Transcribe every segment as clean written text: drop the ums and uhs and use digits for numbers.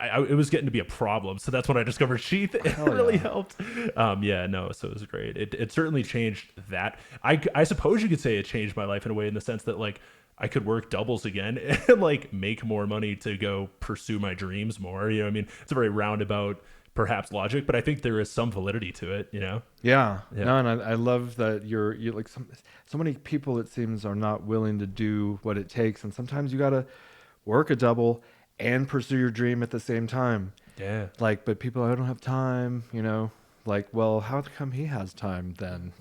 it was getting to be a problem. So that's when I discovered Sheath. It really helped. Yeah, no, so it was great. It certainly changed that. I suppose you could say it changed my life in a way, in the sense that like I could work doubles again and like make more money to go pursue my dreams more. You know what I mean? It's a very roundabout perhaps logic, but I think there is some validity to it, you know? Yeah. Yeah. No, and I love that you're like so many people, it seems, are not willing to do what it takes, and sometimes you gotta work a double and pursue your dream at the same time. Yeah. Like, but people, I don't have time, you know. Like, well, how come he has time then?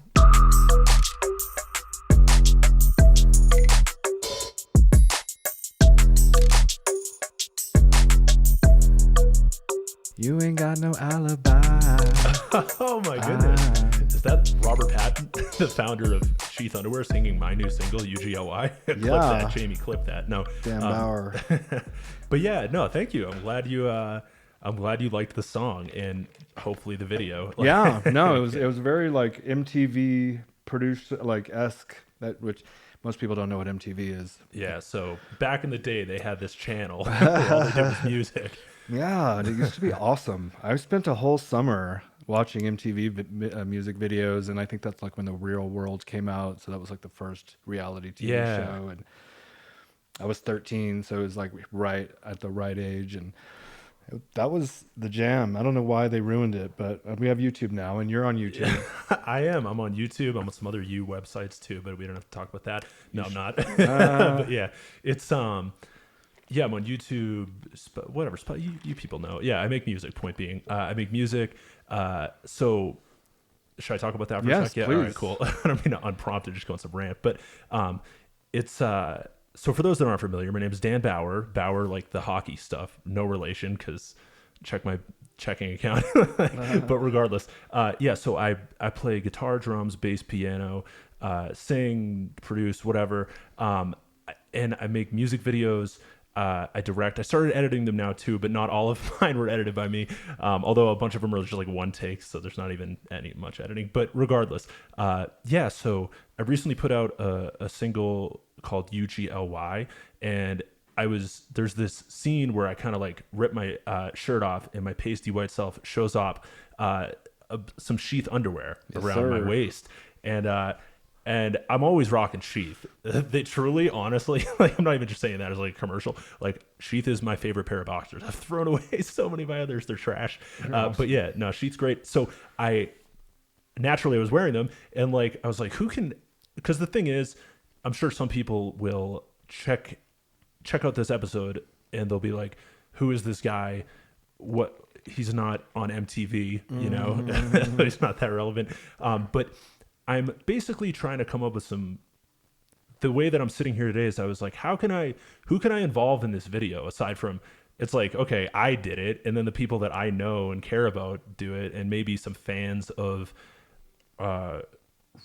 You ain't got no alibi. Oh my goodness. Is that Robert Patton, the founder of Sheath Underwear, singing my new single, UGLY? Clip that, Jamie, clip that. No. Damn Bauer. But yeah, no, thank you. I'm glad you liked the song and hopefully the video. Yeah, no, it was very like MTV produced like esque, that which most people don't know what MTV is. Yeah, so back in the day they had this channel where all they did was music. Yeah, it used to be awesome. I spent a whole summer watching MTV music videos, and I think that's like when The Real World came out. So that was like the first reality TV show, and I was 13, so it was like right at the right age, and that was the jam. I don't know why they ruined it, but we have YouTube now, and you're on YouTube. I am. I'm on YouTube. I'm on some other websites too, but we don't have to talk about that. No, I'm not. But yeah, it's yeah, I'm on YouTube. Whatever. You people know. Yeah, I make music. Point being, I make music. So should I talk about that for a second? Yeah, please. all right, cool. I don't mean to unprompted just go on some rant, but it's so for those that aren't familiar, my name is Dan Bauer. Bauer, like the hockey stuff, no relation, because check my checking account. But regardless, yeah. So I play guitar, drums, bass, piano, sing, produce, whatever, and I make music videos. I direct. I started editing them now too, but not all of mine were edited by me. Although a bunch of them are just like one take, so there's not even much editing. But regardless, yeah. So I recently put out a single called UGLY, and there's this scene where I kind of like rip my shirt off, and my pasty white self shows up some Sheath underwear around my waist, and I'm always rocking Sheath. They truly, honestly, like I'm not even just saying that as like a commercial. Like Sheath is my favorite pair of boxers. I've thrown away so many of my others; they're trash. But yeah, no, Sheath's great. So I was wearing them, and like I was like, who can? Because the thing is, I'm sure some people will check out this episode and they'll be like, who is this guy? What? He's not on MTV, you know. He's not that relevant. But I'm basically trying to come up with the way that I'm sitting here today is I was like, who can I involve in this video aside from, it's like, okay, I did it, and then the people that I know and care about do it, and maybe some fans of,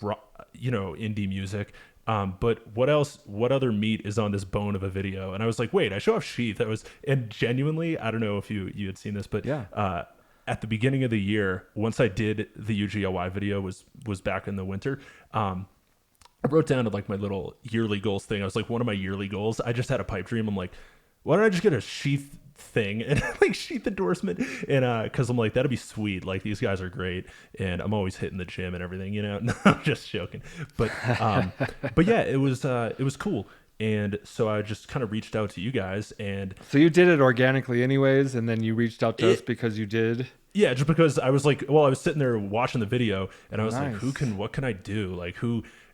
indie music. But what else? What other meat is on this bone of a video? And I was like, wait, I show off Sheath. And genuinely, I don't know if you had seen this, but yeah. At the beginning of the year, once I did the UGLY video, was back in the winter. I wrote down like my little yearly goals thing. I was like, one of my yearly goals, I just had a pipe dream. I'm like, why don't I just get a Sheath thing and like Sheath endorsement? And because I'm like, that'd be sweet. Like these guys are great, and I'm always hitting the gym and everything, you know. No, I'm just joking. But yeah, it was cool. And so I just kind of reached out to you guys, and so you did it organically anyways, and then you reached out to us because you did. Yeah, just because I was like, well, I was sitting there watching the video, and I was like, what can I do? Like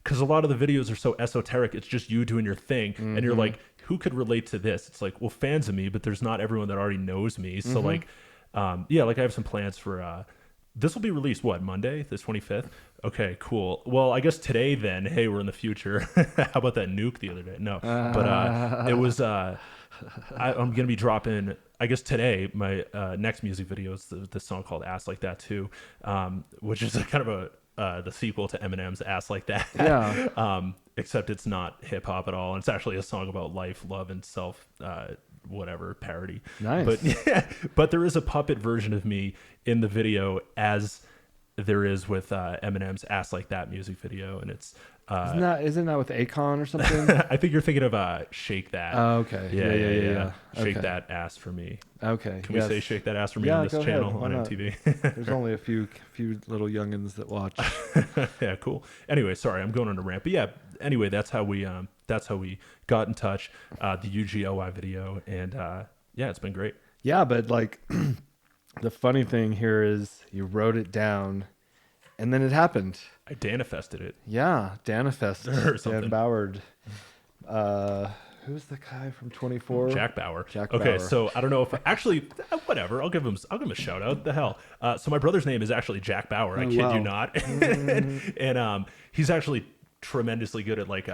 because a lot of the videos are so esoteric, it's just you doing your thing, and you're like, who could relate to this? It's like, well, fans of me, but there's not everyone that already knows me. So like, yeah, like I have some plans for, this will be released, Monday, the 25th? Okay, cool. Well, I guess today then, hey, we're in the future. How about that nuke the other day? No, but it was, I'm going to be dropping, I guess today, my next music video is this song called Ass Like That Too, which is a kind of the sequel to Eminem's Ass Like That. Yeah. Except it's not hip hop at all. And it's actually a song about life, love, and self, whatever, parody. Nice. But yeah, but there is a puppet version of me in the video, as there is with Eminem's Ass Like That music video. And it's Isn't that with Akon or something? I think you're thinking of Shake That. Oh, okay. Yeah. Shake Okay. That Ass for Me. Okay. Can we say Shake That Ass for Me Yeah, on this go ahead. channel Why on not? MTV? There's only a few little youngins that watch. Yeah, cool. Anyway, sorry, I'm going on a rant, but yeah. Anyway, that's how we got in touch. The UGLY video, and yeah, it's been great. Yeah, but like the funny thing here is you wrote it down, and then it happened. I Danifested it. Yeah, Danifest. Or something. Dan Bauer. Who's the guy from 24? Jack Bauer. Jack Okay, Bauer. so I don't know if actually whatever. I'll give him a shout out. The hell. So my brother's name is actually Jack Bauer. I kid wow. you not. And he's actually tremendously good at like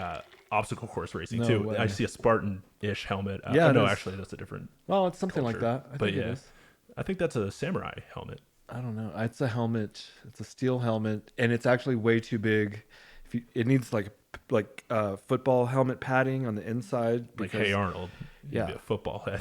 obstacle course racing No too. way. I see a Spartan-ish helmet. Yeah, no, it is. actually that's a different. Well, it's something like culture. that. I But think yeah, it is. I think that's a samurai helmet. I don't know. It's a helmet. It's a steel helmet, and it's actually way too big. It needs like football helmet padding on the inside. Like, because- hey Arnold, you'd Yeah. be a football head.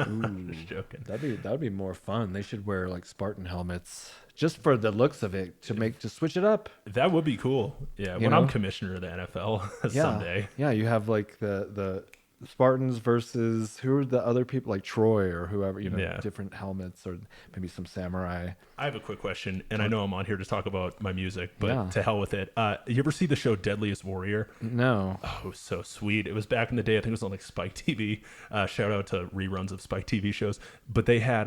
Ooh, Just joking. that would be more fun. They should wear like Spartan helmets just for the looks of it to switch it up. That would be cool. Yeah, You when know? I'm commissioner of the NFL Yeah. someday. Yeah, you have like the Spartans versus who are the other people like Troy or whoever, Yeah. different helmets or maybe some samurai. I have a quick question, and I know I'm on here to talk about my music, but Yeah. to hell with it. You ever see the show Deadliest Warrior? No. Oh, it was so sweet. It was back in the day. I think it was on like Spike TV. Shout out to reruns of Spike TV shows. But they had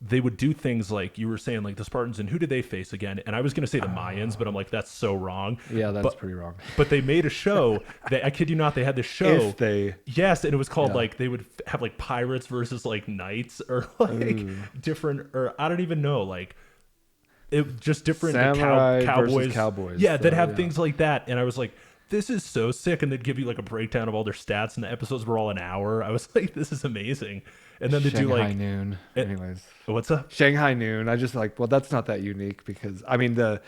they would do things like you were saying, like the Spartans, and who did they face again? And I was going to say the Mayans, but I'm like, that's so wrong. Yeah, that's But- pretty wrong. But they made a show. I kid you not, they had this show. If they Yes, and it was called Yeah. like they would have like pirates versus like knights or like different, or I don't even know, like it just different Samurai cowboys. versus cowboys, Yeah, they'd so, have yeah. things like that, and I was like, this is so sick, and they'd give you like a breakdown of all their stats, and the episodes were all an hour. I was like, this is amazing. And then they do Shanghai like Noon. it- Anyways. what's up? Shanghai Noon. I just like, well, that's not that unique because I mean the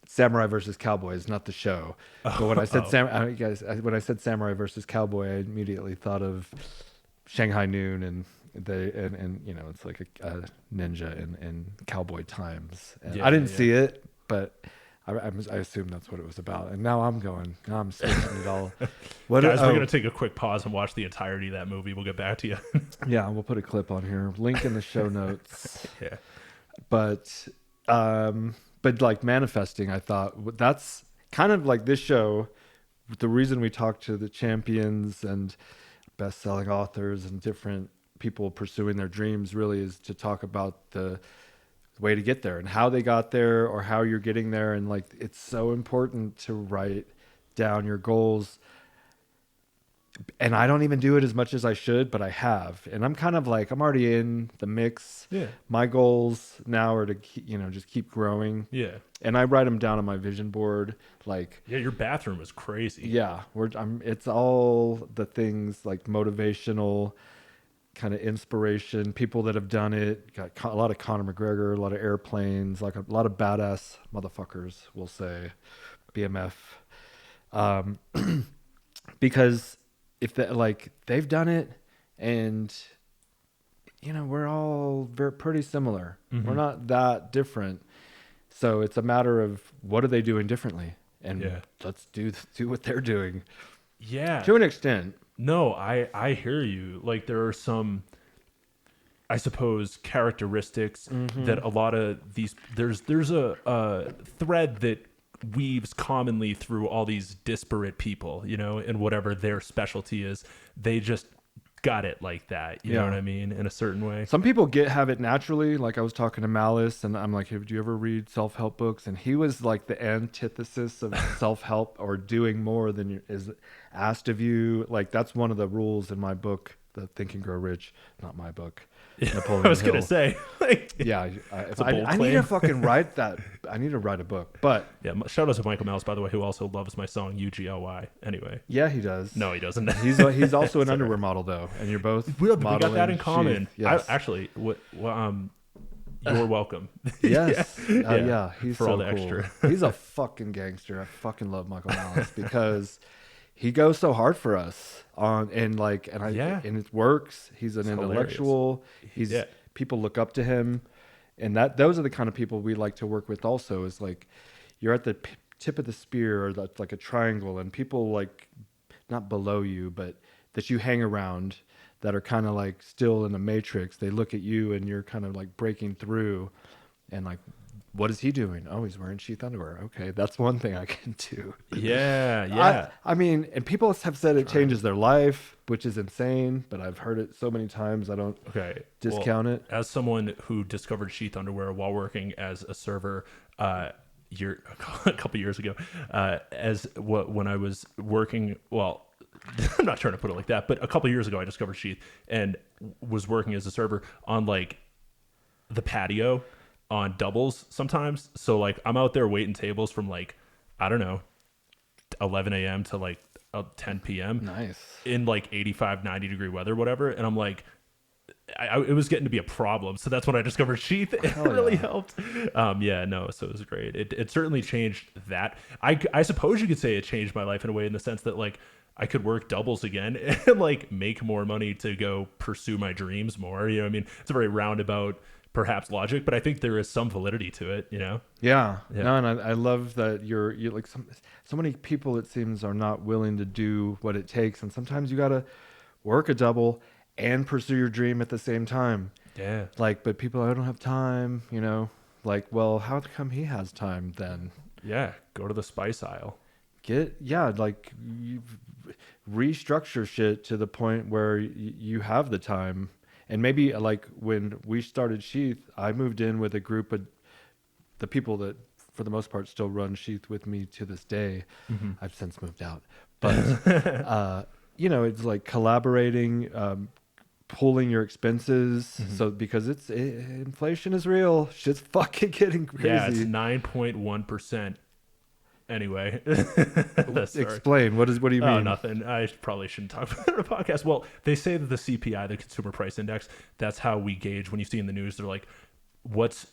Samurai versus Cowboy is not the show. But when I said when I said Samurai versus Cowboy, I immediately thought of Shanghai Noon and it's like a ninja in cowboy times. And Yeah, I didn't yeah. see it, but I assume that's what it was about. And now I'm switching it all. What Guys, we're gonna take a quick pause and watch the entirety of that movie. We'll get back to you. Yeah, we'll put a clip on here. Link in the show notes. Yeah. But like manifesting, I thought that's kind of like this show. The reason we talk to the champions and best-selling authors and different people pursuing their dreams really is to talk about the way to get there and how they got there or how you're getting there. And like, it's so important to write down your goals. And I don't even do it as much as I should, but I have. And I'm kind of like, I'm already in the mix. Yeah. My goals now are to, just keep growing. Yeah. And I write them down on my vision board. Like, Yeah, your bathroom is crazy. yeah, it's all the things like motivational kind of inspiration, people that have done it. Got a lot of Conor McGregor, a lot of airplanes, like a lot of badass motherfuckers, we'll say, BMF. Because if they've done it, and we're all pretty similar. We're not that different. So it's a matter of what are they doing differently, and Yeah. let's do what they're doing Yeah. to an extent. No, I hear you. Like there are some, I suppose, characteristics that a lot of these there's a thread that weaves commonly through all these disparate people, and whatever their specialty is, they just got it like that. You know Yeah. what I mean? In a certain way. Some people have it naturally. Like I was talking to Malice, and I'm like, "Hey, do you ever read self-help books?" And he was like the antithesis of self-help or doing more than is asked of you. Like that's one of the rules in my book, The Think and Grow Rich. Not my book. Napoleon I was Hill. gonna say, like, Yeah, It's a bold I need claim. to fucking write that. I need to write a book. But yeah. Shout out to Michael Mouse, by the way, who also loves my song UGLY. Anyway, yeah, he does. no, he doesn't. He's also an underwear model though, and you're both. we got modeling that in common. Sheath. Yes. Actually, you're welcome. Yes. Yeah. Yeah. He's For so all the cool. extra. He's a fucking gangster. I fucking love Michael Malice because he goes so hard for us and it works. He's an intellectual. Yeah. People look up to him, and those are the kind of people we like to work with. Also, is like you're at the tip of the spear, or that's like a triangle, and people like not below you, but that you hang around that are kind of like still in the matrix. They look at you and you're kind of like breaking through, and like, what is he doing? Oh, he's wearing sheath underwear. Okay, that's one thing I can do. Yeah. I mean, and people have said it changes their life, which is insane, but I've heard it so many times I don't discount it. As someone who discovered sheath underwear while working as a server a couple years ago, when I was working, well, I'm not trying to put it like that, but a couple years ago I discovered sheath and was working as a server on like the patio on doubles sometimes. So like I'm out there waiting tables from like, I don't know, 11 a.m. to like 10 p.m. Nice. In like 85, 90 degree weather, whatever. And I'm like, it was getting to be a problem. So that's when I discovered sheath. It really helped. So it was great. It certainly changed that. I suppose you could say it changed my life in a way, in the sense that like I could work doubles again and like make more money to go pursue my dreams more. You know what I mean? It's a very roundabout perhaps logic, but I think there is some validity to it, you know? Yeah. No, and I love that you're like so many people, it seems, are not willing to do what it takes. And sometimes you got to work a double and pursue your dream at the same time. Yeah. Like, but people, I don't have time, you know? Like, well, how come he has time then? Yeah. Go to the spice aisle. Like you restructure shit to the point where you have the time. And maybe like when we started Sheath, I moved in with a group of the people that for the most part still run Sheath with me to this day. Mm-hmm. I've since moved out, but it's like collaborating, pulling your expenses. Mm-hmm. So because inflation is real, shit's fucking getting crazy. Yeah, it's 9.1%. Anyway, explain what do you mean? Nothing. I probably shouldn't talk about it on a podcast. Well, they say that the CPI, the Consumer Price Index, that's how we gauge. When you see in the news, they're like, "What's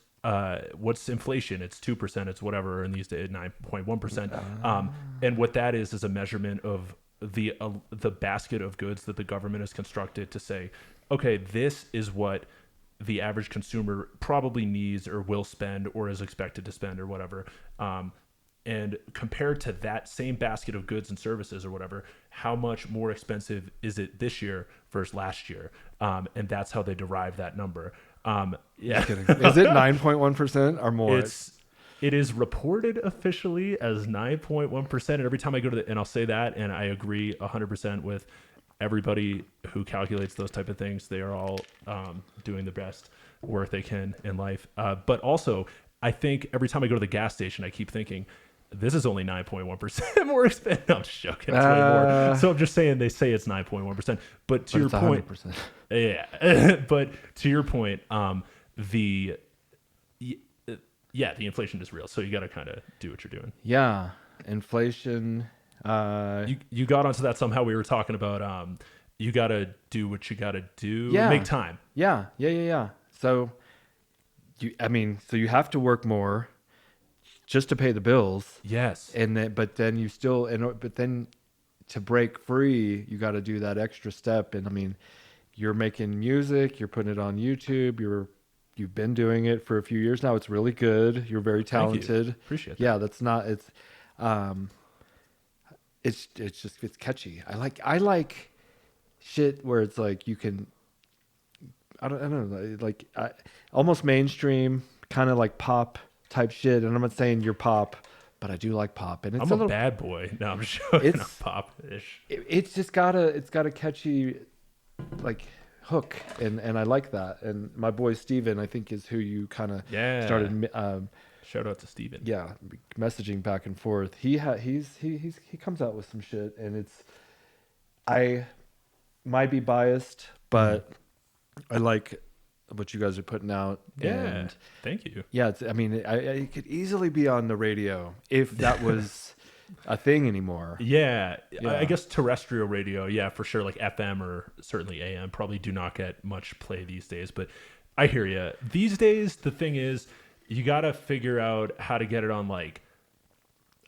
inflation?" It's 2%. It's whatever. And these days, 9.1%. And what that is a measurement of the basket of goods that the government has constructed to say, okay, this is what the average consumer probably needs or will spend or is expected to spend or whatever. And compared to that same basket of goods and services or whatever, how much more expensive is it this year versus last year? And that's how they derive that number. Yeah. Is it 9.1% or more? It is reported officially as 9.1%. And every time I go to and I'll say that, and I agree 100% with everybody who calculates those type of things. They are all doing the best work they can in life. But also, I think every time I go to the gas station, I keep thinking, this is only 9.1% more expensive. No, I'm just joking. It's way more. So I'm just saying they say it's 9.1%. But to your point, 100%. Yeah. But to your point, the inflation is real. So you got to kind of do what you're doing. Yeah, inflation. You got onto that somehow. We were talking about you got to do what you got to do. Yeah. Make time. Yeah. So you have to work more just to pay the bills. Yes. But then to break free, you got to do that extra step. And I mean, you're making music, you're putting it on YouTube, you've been doing it for a few years now. It's really good. You're very talented. Appreciate that. Yeah, it's catchy. I like shit where it's like you can, I don't know, like almost mainstream, kind of like pop type shit. And I'm not saying you're pop, but I do like pop. And I'm a bad boy. No, I'm just joking. It's pop-ish. It's just got a catchy like hook, and I like that. And my boy Steven, I think, is who you kind of started. Shout out to Steven. Yeah, messaging back and forth. He comes out with some shit, and I might be biased, but I like what you guys are putting out. Yeah, and thank you. Yeah, I could easily be on the radio if that was a thing anymore. Yeah. I guess terrestrial radio, yeah, for sure. Like FM or certainly AM probably do not get much play these days. But I hear you. These days, the thing is, you got to figure out how to get it on, like,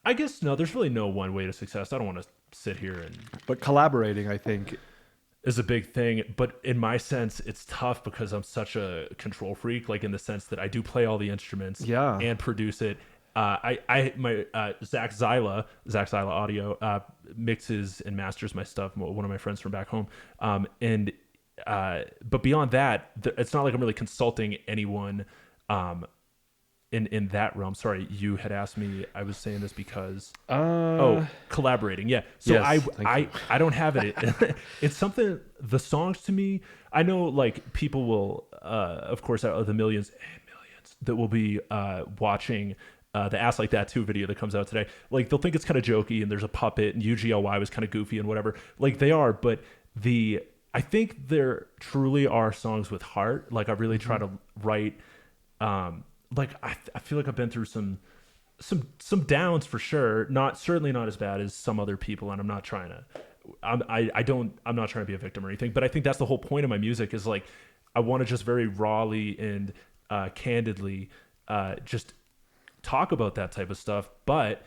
I guess, no, there's really no one way to success. I don't want to sit here and... But collaborating, I think... is a big thing, but in my sense, it's tough because I'm such a control freak, like in the sense that I do play all the instruments and produce it. my Zach Zyla Audio mixes and masters my stuff. One of my friends from back home, and but beyond that, it's not like I'm really consulting anyone in that realm. Sorry, you had asked me. I was saying this because collaborating. Yeah. So Yes, I don't have it. It's something. The songs to me, I know like people will of course out of the millions and millions that will be watching the Ass Like That 2 video that comes out today. Like they'll think it's kind of jokey and there's a puppet and UGLY was kind of goofy and whatever. Like they are, but I think there truly are songs with heart. Like I really try to write like I feel like I've been through some downs for sure. Certainly not as bad as some other people, and I'm not trying to I'm not trying to be a victim or anything, but I think that's the whole point of my music is like I want to just very rawly and candidly just talk about that type of stuff, but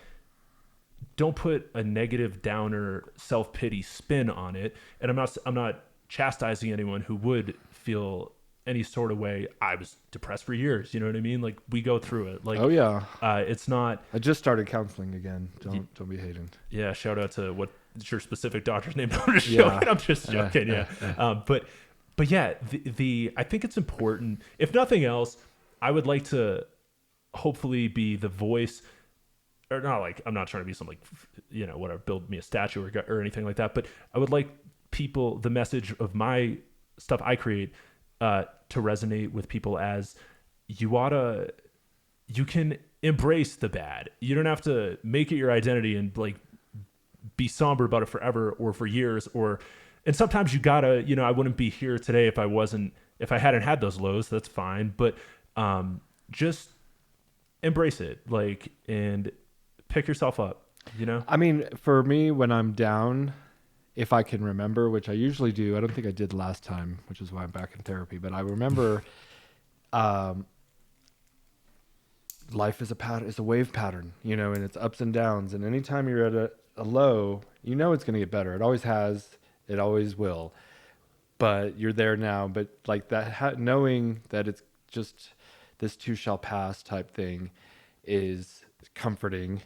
don't put a negative downer self-pity spin on it. And I'm not chastising anyone who would feel any sort of way. I was depressed for years, you know what I mean? Like we go through it. Like, oh yeah, it's not. I just started counseling again. Don't be hating. Yeah, shout out to what's your specific doctor's name? I'm just joking. I'm just joking. Yeah. But yeah, I think it's important. If nothing else, I would like to hopefully be the voice, or not like I'm not trying to be some like whatever, build me a statue or anything like that. But I would like people, the message of my stuff I create, to resonate with people as you can embrace the bad. You don't have to make it your identity and like be somber about it forever or for years and sometimes you gotta, I wouldn't be here today if I hadn't had those lows. That's fine. But, just embrace it, like, and pick yourself up, I mean, for me, when I'm down, if I can remember, which I usually do, I don't think I did last time, which is why I'm back in therapy, but I remember life is a wave pattern, and it's ups and downs. And anytime you're at a low, it's going to get better. It always has, it always will, but you're there now. But like that, knowing that it's just this too shall pass type thing is comforting.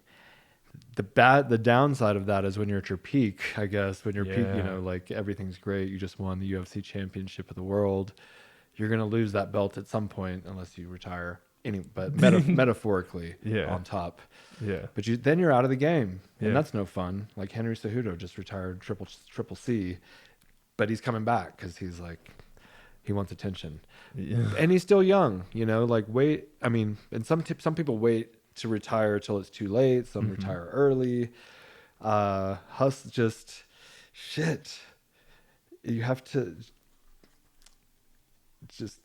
The downside of that is when you're at your peak, I guess, when you're peak, like everything's great. You just won the UFC championship of the world. You're going to lose that belt at some point unless you retire. But metaphorically, on top. Yeah. But then you're out of the game, and that's no fun. Like Henry Cejudo just retired triple C, but he's coming back because he's like, he wants attention. Yeah. And he's still young, like wait. I mean, and some people wait to retire till it's too late. Some retire early. Shit. You have to just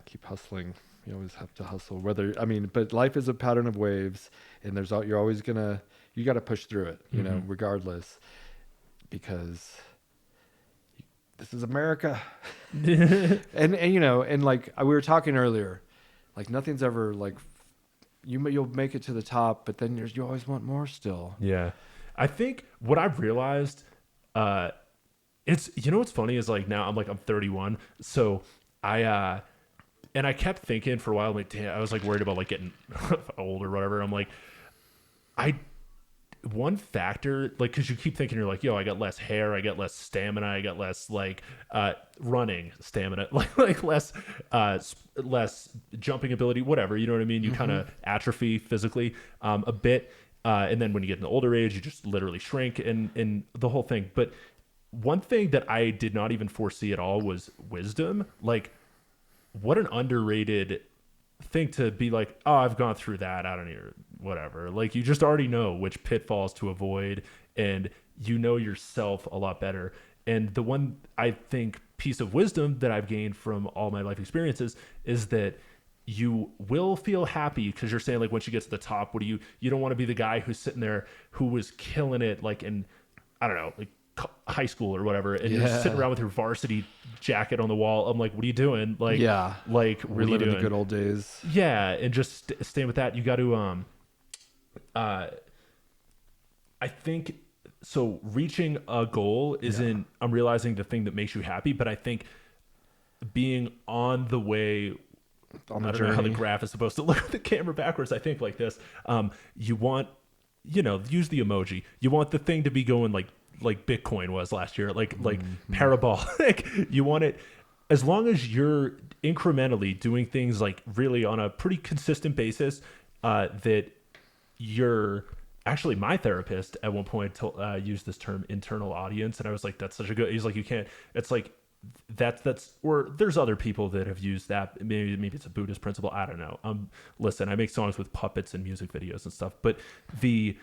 keep hustling. You always have to hustle. But life is a pattern of waves, and you're always you got to push through it, regardless, because this is America. and like we were talking earlier, like nothing's ever like you'll make it to the top, but then you always want more still. Yeah. I think what I've realized, it's, what's funny is like now I'm 31. So and I kept thinking for a while, like, damn, I was like worried about like getting old or whatever. I'm like, one factor, like, cause you keep thinking you're like, yo, I got less hair, I got less stamina, I got less like running stamina, like less jumping ability, whatever, you know what I mean? You kind of atrophy physically a bit, and then when you get in the older age, you just literally shrink and the whole thing. But one thing that I did not even foresee at all was wisdom. Like, what an underrated thing to be like, oh, I've gone through that, I don't know, whatever. Like, you just already know which pitfalls to avoid, and you know yourself a lot better. And the one, I think, piece of wisdom that I've gained from all my life experiences is that you will feel happy, because you're saying, like, once you get to the top, you don't want to be the guy who's sitting there who was killing it, like, in, I don't know, like high school or whatever, and you're sitting around with your varsity jacket on the wall. I'm like, what are you doing? Like, like, we're living the good old days. Yeah. And just staying with that. You got to, I think, so reaching a goal isn't, I'm realizing the thing that makes you happy, but I think being on the way on the I don't journey. know how the graph is supposed to look with the camera backwards. I think like this. You want, use the emoji. You want the thing to be going like Bitcoin was last year, like parabolic. You want it as long as you're incrementally doing things like really on a pretty consistent basis. That you're actually, my therapist at one point used this term internal audience, and I was like, that's such a good. He's like, you can't. It's like that's or there's other people that have used that. Maybe it's a Buddhist principle. I don't know. Listen, I make songs with puppets and music videos and stuff, but the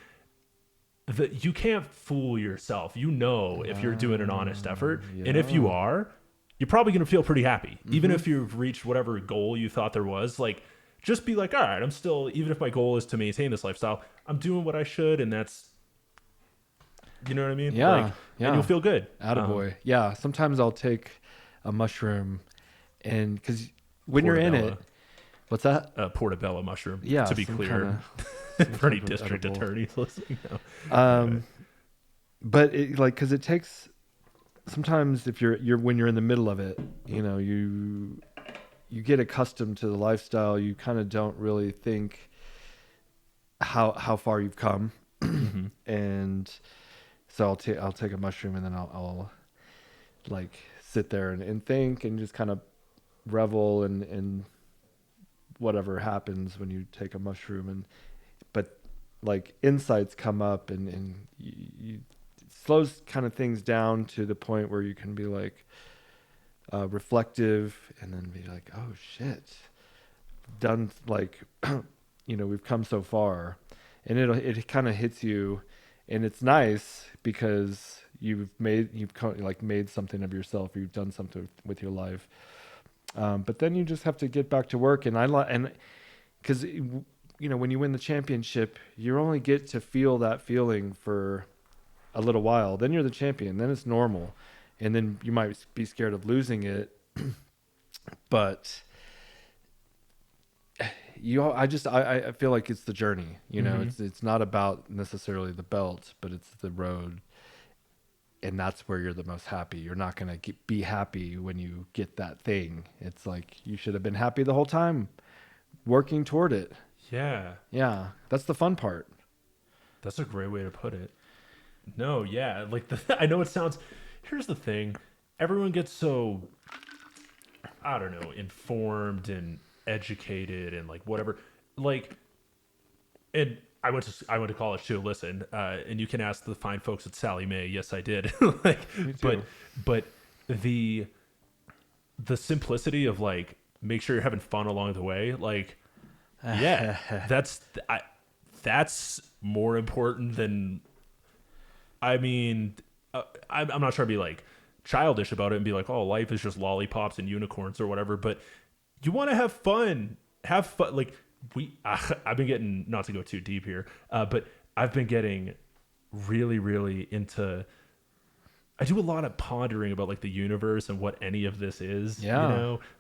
you can't fool yourself. If you're doing an honest effort, and if you are, you're probably going to feel pretty happy, even if you've reached whatever goal you thought there was. Like, just be like, all right, I'm still, even if my goal is to maintain this lifestyle, I'm doing what I should, and that's, you know what I mean? Yeah, like, and you'll feel good. Attaboy. Yeah, sometimes I'll take a mushroom, and because when you're in it, what's that? Portobello mushroom. Yeah, to be clear, for any district attorneys listening. No. But because it takes sometimes if you're when you're in the middle of it, you get accustomed to the lifestyle. You kind of don't really think how far you've come, and so I'll take a mushroom, and then I'll like sit there and think and just kind of revel in whatever happens when you take a mushroom, but like insights come up, and you it slows kind of things down to the point where you can be like reflective, and then be like, oh shit, done, like we've come so far, and it kind of hits you, and it's nice because you've made something of yourself, or you've done something with your life. But then you just have to get back to work, and because when you win the championship, you only get to feel that feeling for a little while. Then you're the champion. Then it's normal, and then you might be scared of losing it, but I feel like it's the journey. It's not about necessarily the belt, but it's the road. And that's where you're the most happy. You're not going to be happy when you get that thing. It's like you should have been happy the whole time, working toward it. Yeah. Yeah. That's the fun part. That's a great way to put it. No, yeah. Like I know it sounds, here's the thing. Everyone gets so, I don't know, informed and educated and like whatever. Like, and I went to college too. Listen, and you can ask the fine folks at Sally Mae. Yes, I did. but the simplicity of like, make sure you're having fun along the way. Like, yeah, that's more important than. I mean, I'm not trying to be like childish about it and be like, oh, life is just lollipops and unicorns or whatever. But you want to have fun. Have fun. Like. I've been getting, not to go too deep here, but I've been getting really, really into, I do a lot of pondering about like the universe and what any of this is,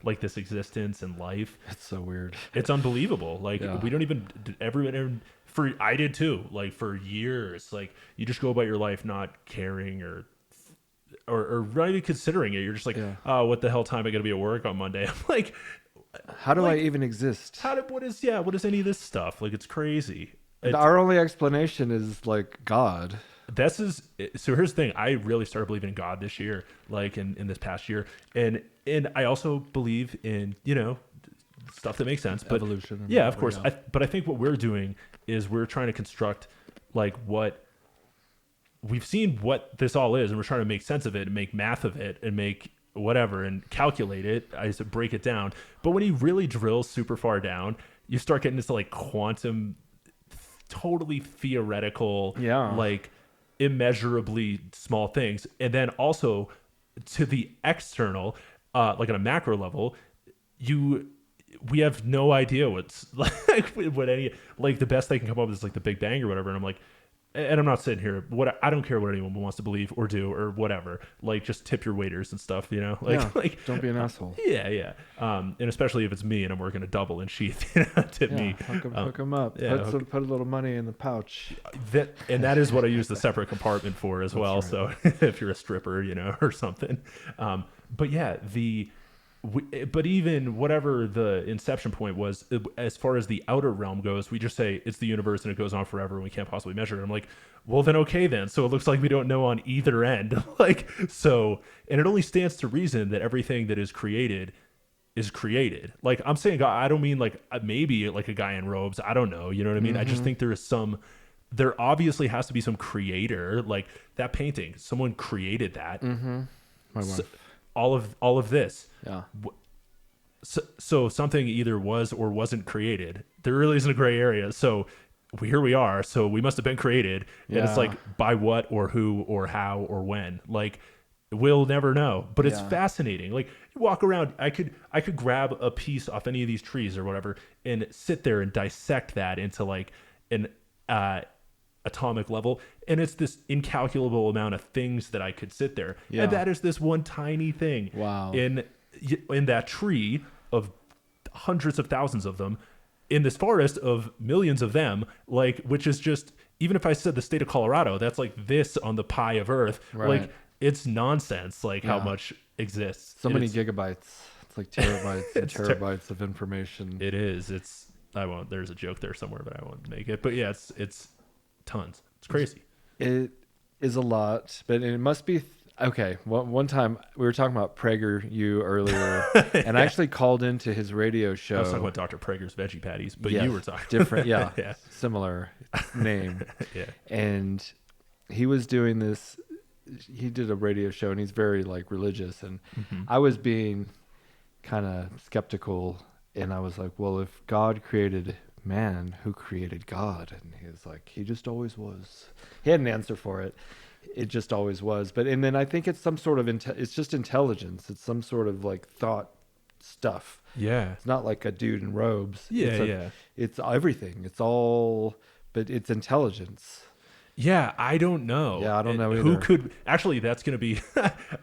like this existence and life. It's so weird. It's unbelievable. Like we don't even, I did too, like for years, like you just go about your life not caring or not even considering it. You're just like, oh, what the hell time am I going to be at work on Monday? I'm like, how do I even exist? What is any of this stuff? Like, it's crazy. Our only explanation is like God. So here's the thing. I really started believing in God this year, like in this past year. And I also believe in, stuff that makes sense. But evolution. Yeah, of course. But I think what we're doing is we're trying to construct like what we've seen what this all is. And we're trying to make sense of it and make math of it and make whatever and calculate it. I used to break it down, but when you really drill super far down, you start getting into like quantum, totally theoretical, like immeasurably small things. And then also to the external, like on a macro level, we have no idea what's like what any, like the best they can come up with is like the Big Bang or whatever. And I'm like, and I'm not sitting here, I don't care what anyone wants to believe or do or whatever. Like, just tip your waiters and stuff, like don't be an asshole. Yeah. And especially if it's me and I'm working a double in SHEATH, tip me. Hook them up. Put a little money in the pouch. That is what I use the separate compartment for as well. Right. So if you're a stripper, or something. But yeah, but even whatever the inception point was, as far as the outer realm goes, we just say it's the universe and it goes on forever and we can't possibly measure it. I'm like, well, then okay, then. So it looks like we don't know on either end. Like, so, and it only stands to reason that everything that is created is created. Like, I'm saying God, I don't mean like maybe like a guy in robes. I don't know. You know what I mean? I just think there obviously has to be some creator. Like that painting, someone created that. My wife. All of this. Yeah. So something either was or wasn't created. There really isn't a gray area. So here we are. So we must have been created. And it's like by what or who or how or when. Like we'll never know. But it's fascinating. Like you walk around, I could grab a piece off any of these trees or whatever and sit there and dissect that into like an atomic level, and it's this incalculable amount of things that I could sit there, and that is this one tiny thing. Wow. In that tree of hundreds of thousands of them, in this forest of millions of them, like, which is just, even if I said the state of Colorado, that's like this on the pie of Earth. Right. Like it's nonsense, like how much exists. So many gigabytes. It's like terabytes and terabytes of information. It is. There's a joke there somewhere, but I won't make it. But yeah, it's tons. It's crazy. It is a lot, but it must be okay. One time we were talking about PragerU earlier, and I actually called into his radio show. I was talking about Dr. Prager's veggie patties, but you were talking different, similar name. Yeah, and he was doing this. He did a radio show, and he's very like religious, and I was being kind of skeptical, and I was like, well, if God created man, who created God? And he was like, he just always was. He had an answer for it. It just always was. And then I think it's some sort of it's just intelligence. It's some sort of like thought stuff. Yeah, it's not like a dude in robes. Yeah, it's everything. It's all, but it's intelligence. Yeah, I don't know. Yeah, I don't know either. Who could actually? That's going to be.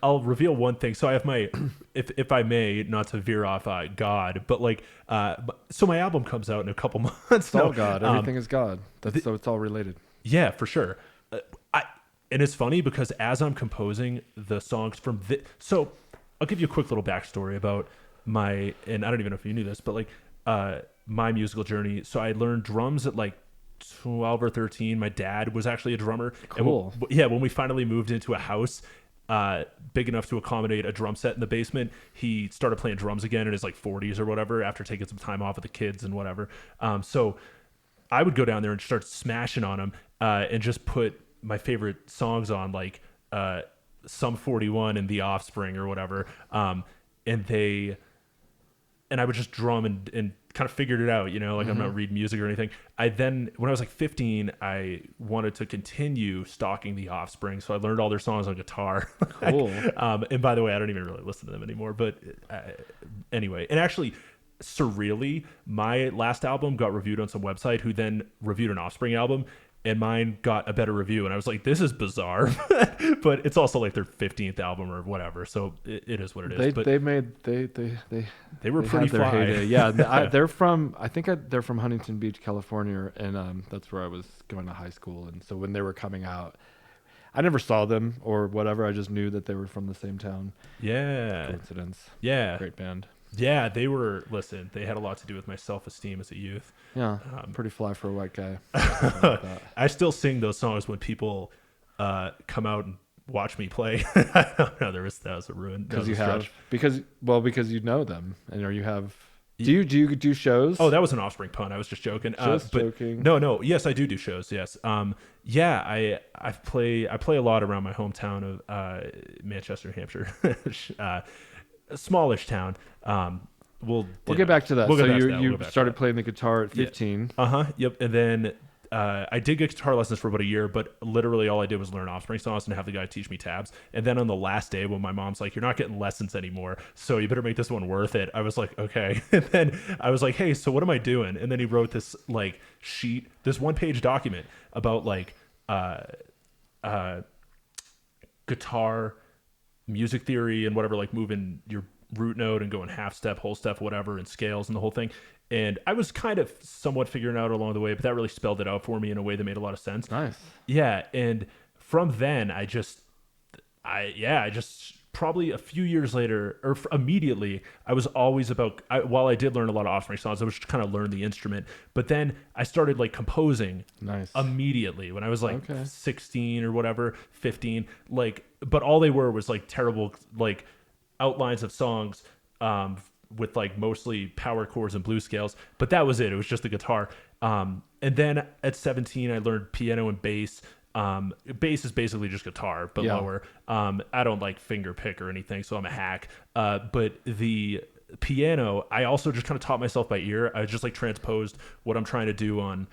I'll reveal one thing. So I have my, if I may, not to veer off God, but like, so my album comes out in a couple months. It's all God. Everything is God. So it's all related. Yeah, for sure. And it's funny because as I'm composing the songs from so I'll give you a quick little backstory about my, and I don't even know if you knew this, but like my musical journey. So I learned drums at like 12 or 13. My dad was actually a drummer. Cool. And when we finally moved into a house big enough to accommodate a drum set in the basement, he started playing drums again in his like 40s or whatever after taking some time off with the kids and whatever. So I would go down there and start smashing on them and just put my favorite songs on, like Sum 41 and The Offspring or whatever. And I would just drum and kind of figured it out, like I'm not reading music or anything. When I was like 15, I wanted to continue stalking The Offspring. So I learned all their songs on guitar. Cool. And by the way, I don't even really listen to them anymore, but anyway, and actually surreally, my last album got reviewed on some website who then reviewed an Offspring album, and mine got a better review, and I was like, this is bizarre. But it's also like their 15th album or whatever, so it is what it is. They were pretty fly. Heyday. Yeah, they're from Huntington Beach, California, and that's where I was going to high school. And so when they were coming out, I never saw them or whatever. I just knew that they were from the same town. Yeah. Coincidence. Yeah. Great band. Yeah, they had a lot to do with my self-esteem as a youth. Yeah, pretty fly for a white guy. I still sing those songs when people come out and watch me play. I don't know, that was a ruin. Because you know them, and or you have. Do you do shows? Oh, that was an Offspring pun. I was just joking. Joking. No. Yes, I do shows. Yes. Yeah, I play a lot around my hometown of Manchester, Hampshire. A smallish town. We'll get back to that. So you started playing the guitar at 15. Yeah. Yep. And then I did get guitar lessons for about a year, but literally all I did was learn Offspring songs and have the guy teach me tabs. And then on the last day when my mom's like, you're not getting lessons anymore, so you better make this one worth it, I was like, okay. And then I was like, hey, so what am I doing? And then he wrote this like sheet, this 1-page document about like guitar music theory and whatever, like moving your root note and going half step, whole step, whatever, and scales and the whole thing. And I was kind of somewhat figuring out along the way, but that really spelled it out for me in a way that made a lot of sense. Nice. Yeah. And from then I just probably a few years later, or immediately, I was always while I did learn a lot of offspring songs, I was just kind of learn the instrument. But then I started like composing immediately when I was like 16 or whatever, 15. Like, but all they were like terrible like outlines of songs with like mostly power chords and blues scales. But that was it. It was just the guitar. And then at 17, I learned piano and bass. Bass is basically just guitar, but lower. I don't like finger pick or anything, so I'm a hack. But the piano, I also just kind of taught myself by ear. I just like transposed what I'm trying to do on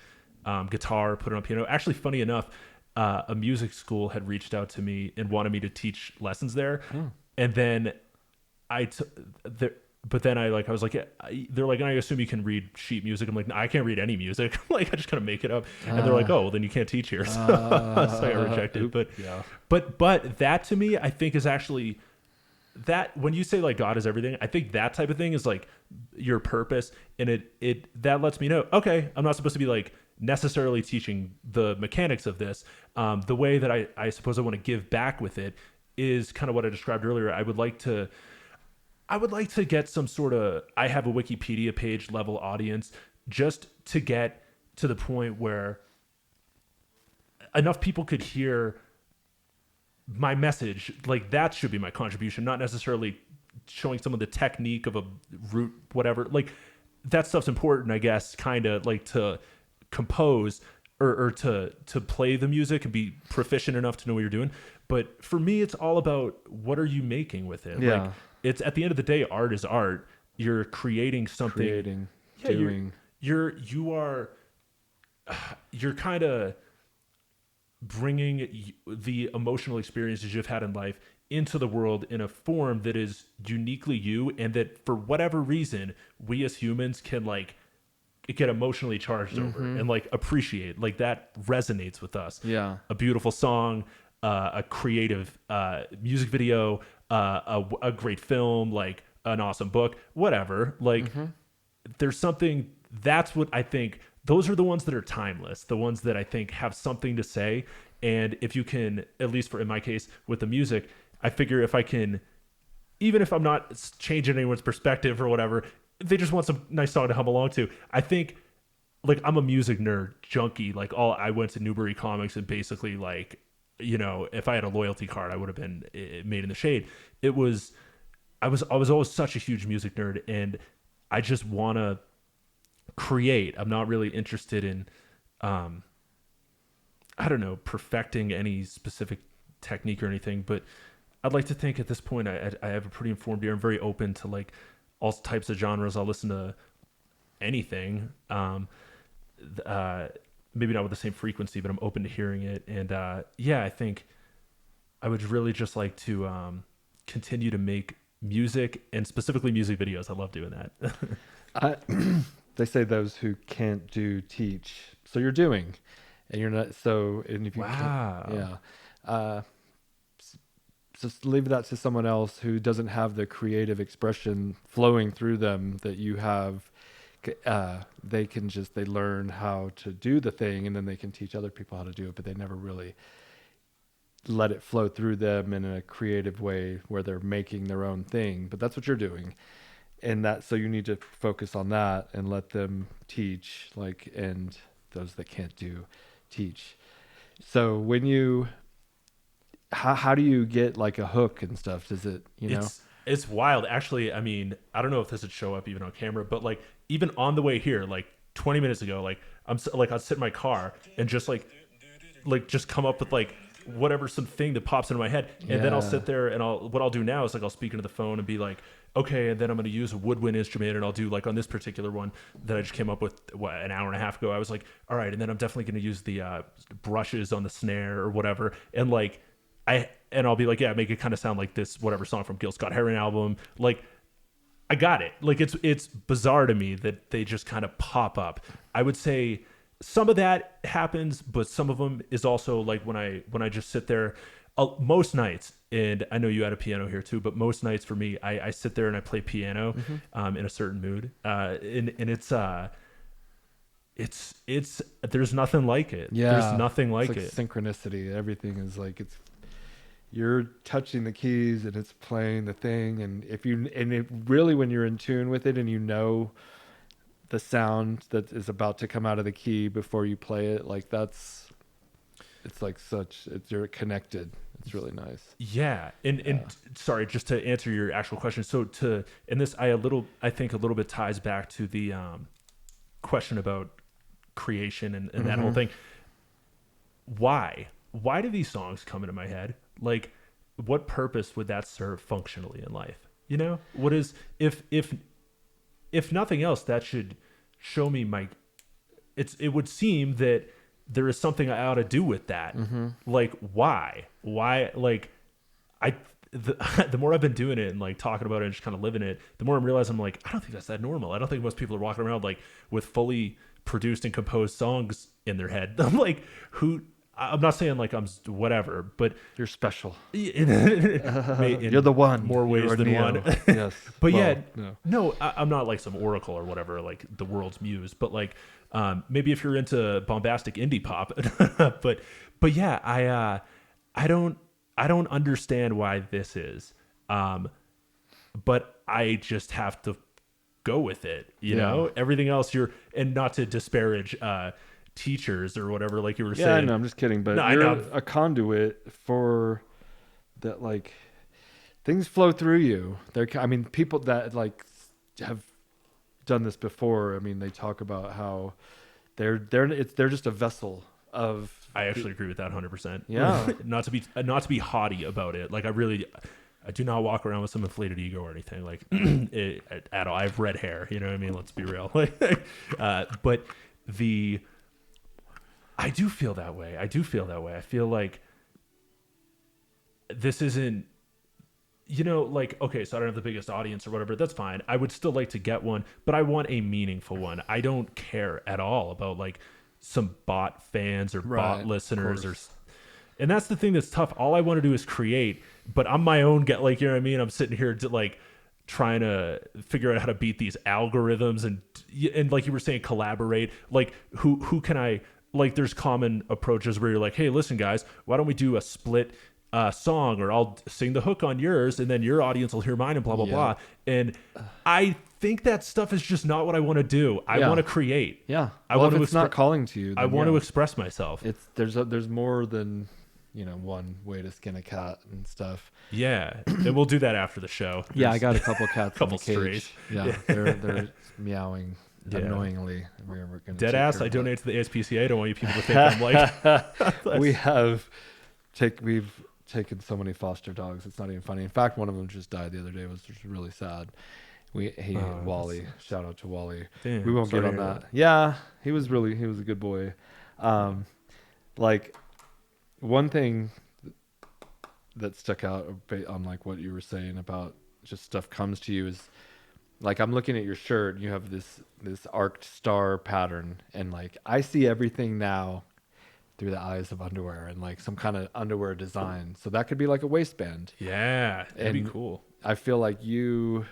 guitar, put it on piano. Actually, funny enough, a music school had reached out to me and wanted me to teach lessons there. And then but then I was like, yeah, they're like, I assume you can read sheet music. I'm like, no, I can't read any music. Like, I just kind of make it up. And they're like, oh, well, then you can't teach here. So, so I got rejected. But that to me, I think is actually that when you say like God is everything, I think that type of thing is like your purpose. And that lets me know, okay, I'm not supposed to be like necessarily teaching the mechanics of this. The way that I suppose I want to give back with it is kind of what I described earlier. I would like to get some sort of, I have a Wikipedia page level audience just to get to the point where enough people could hear my message. Like that should be my contribution, not necessarily showing someone the technique of a root, whatever. Like that stuff's important, I guess, kind of like to compose or to play the music and be proficient enough to know what you're doing. But for me, it's all about what are you making with it? Yeah. Like, it's at the end of the day, art is art. You're creating something. Doing. You're kind of bringing the emotional experiences you've had in life into the world in a form that is uniquely you, and that for whatever reason, we as humans can like get emotionally charged over and like appreciate. Like that resonates with us. Yeah. A beautiful song, a creative music video, a great film, like an awesome book, whatever. Like there's something, that's what I think, those are the ones that are timeless, the ones that I think have something to say. And if you can, at least in my case with the music, I figure if I can, even if I'm not changing anyone's perspective or whatever, if they just want some nice song to hum along to, I think like I'm a music nerd junkie. Like I went to Newbury Comics and basically like, you know, if I had a loyalty card, I would have been Made in the Shade. I was always such a huge music nerd, and I just want to create. I'm not really interested in, I don't know, perfecting any specific technique or anything, but I'd like to think at this point, I have a pretty informed ear. I'm very open to like all types of genres. I'll listen to anything. Maybe not with the same frequency, but I'm open to hearing it. And I think I would really just like to continue to make music, and specifically music videos. I love doing that. They say those who can't do teach. So you're doing, and you're not. So and if you just leave that to someone else who doesn't have the creative expression flowing through them that you have. They learn how to do the thing, and then they can teach other people how to do it, but they never really let it flow through them in a creative way where they're making their own thing. But that's what you're doing. And so you need to focus on that and let them teach, and those that can't do teach. So when how do you get like a hook and stuff? Does it, It's wild. Actually, I mean, I don't know if this would show up even on camera, but like even on the way here, like 20 minutes ago, like I'll sit in my car and just just come up with like whatever, something that pops into my head. And then I'll sit there and what I'll do now is like, I'll speak into the phone and be like, okay, and then I'm going to use a woodwind instrument, and I'll do like on this particular one that I just came up with an hour and a half ago. I was like, all right. And then I'm definitely going to use the brushes on the snare or whatever. And like, I'll be like, yeah, make it kind of sound like this, whatever song from Gil Scott-Heron album. Like, I got it. Like, it's bizarre to me that they just kind of pop up. I would say some of that happens, but some of them is also like when I just sit there, most nights, and I know you had a piano here too, but most nights for me, I sit there and I play piano in a certain mood. And it's there's nothing like it. Yeah. There's nothing like it's it. Synchronicity. Everything is like, you're touching the keys and it's playing the thing. And really, when you're in tune with it and you know the sound that is about to come out of the key before you play it, like you're connected. It's really nice. Yeah. And sorry, just to answer your actual question. So I think a little bit ties back to the question about creation and that whole thing. Why do these songs come into my head? Like, what purpose would that serve functionally in life? You know, what is, if nothing else, that should show me it would seem that there is something I ought to do with that. Like, why, like, the more I've been doing it and like talking about it and just kind of living it, the more I'm realizing I'm like, I don't think that's that normal. I don't think most people are walking around like with fully produced and composed songs in their head. I'm like, I'm not saying like I'm whatever, but you're special. You're the one. More ways than Neo. one. Yes. But no, I'm not like some oracle or whatever, like the world's muse. But like, maybe if you're into bombastic indie pop, but yeah, I don't understand why this is, but I just have to go with it. You know, everything else and not to disparage teachers or whatever, like you were saying. Yeah, no, I'm just kidding. But you're a conduit for that. Like, things flow through you. People that like have done this before. I mean, they talk about how they're just a vessel of. I actually agree with that 100%. Yeah. not to be haughty about it. Like, I do not walk around with some inflated ego or anything like at all. I have red hair, you know what I mean? Let's be real. But I do feel that way. I feel like this isn't, you know, like, okay, so I don't have the biggest audience or whatever. That's fine. I would still like to get one, but I want a meaningful one. I don't care at all about like some bot fans or bot listeners and that's the thing that's tough. All I want to do is create, but I'm my own like, you know what I mean? I'm sitting here like trying to figure out how to beat these algorithms and like you were saying, collaborate. Like who can I, like, there's common approaches where you're like, hey, listen guys, why don't we do a split song, or I'll sing the hook on yours and then your audience will hear mine and blah, blah, blah. And I think that stuff is just not what I want to do. I want to create. Yeah. I want if it's not calling to you, I want to express myself. There's more than, one way to skin a cat and stuff. Yeah. And we'll do that after the show. Yeah. I got a couple cats, couple in the cage. strays. Yeah. They're meowing. Yeah. Annoyingly, dead ass. I donate to the ASPCA. I don't want you people to think I'm like. We've taken so many foster dogs. It's not even funny. In fact, one of them just died the other day. It was just really sad. Wally. Shout out to Wally. Damn, we won't get on that. Yeah, he was a good boy. Like, one thing that stuck out on like what you were saying about just stuff comes to you is, like, I'm looking at your shirt and you have this arced star pattern, and like I see everything now through the eyes of underwear and like some kind of underwear design. So that could be like a waistband. Yeah, that'd be cool. I feel like your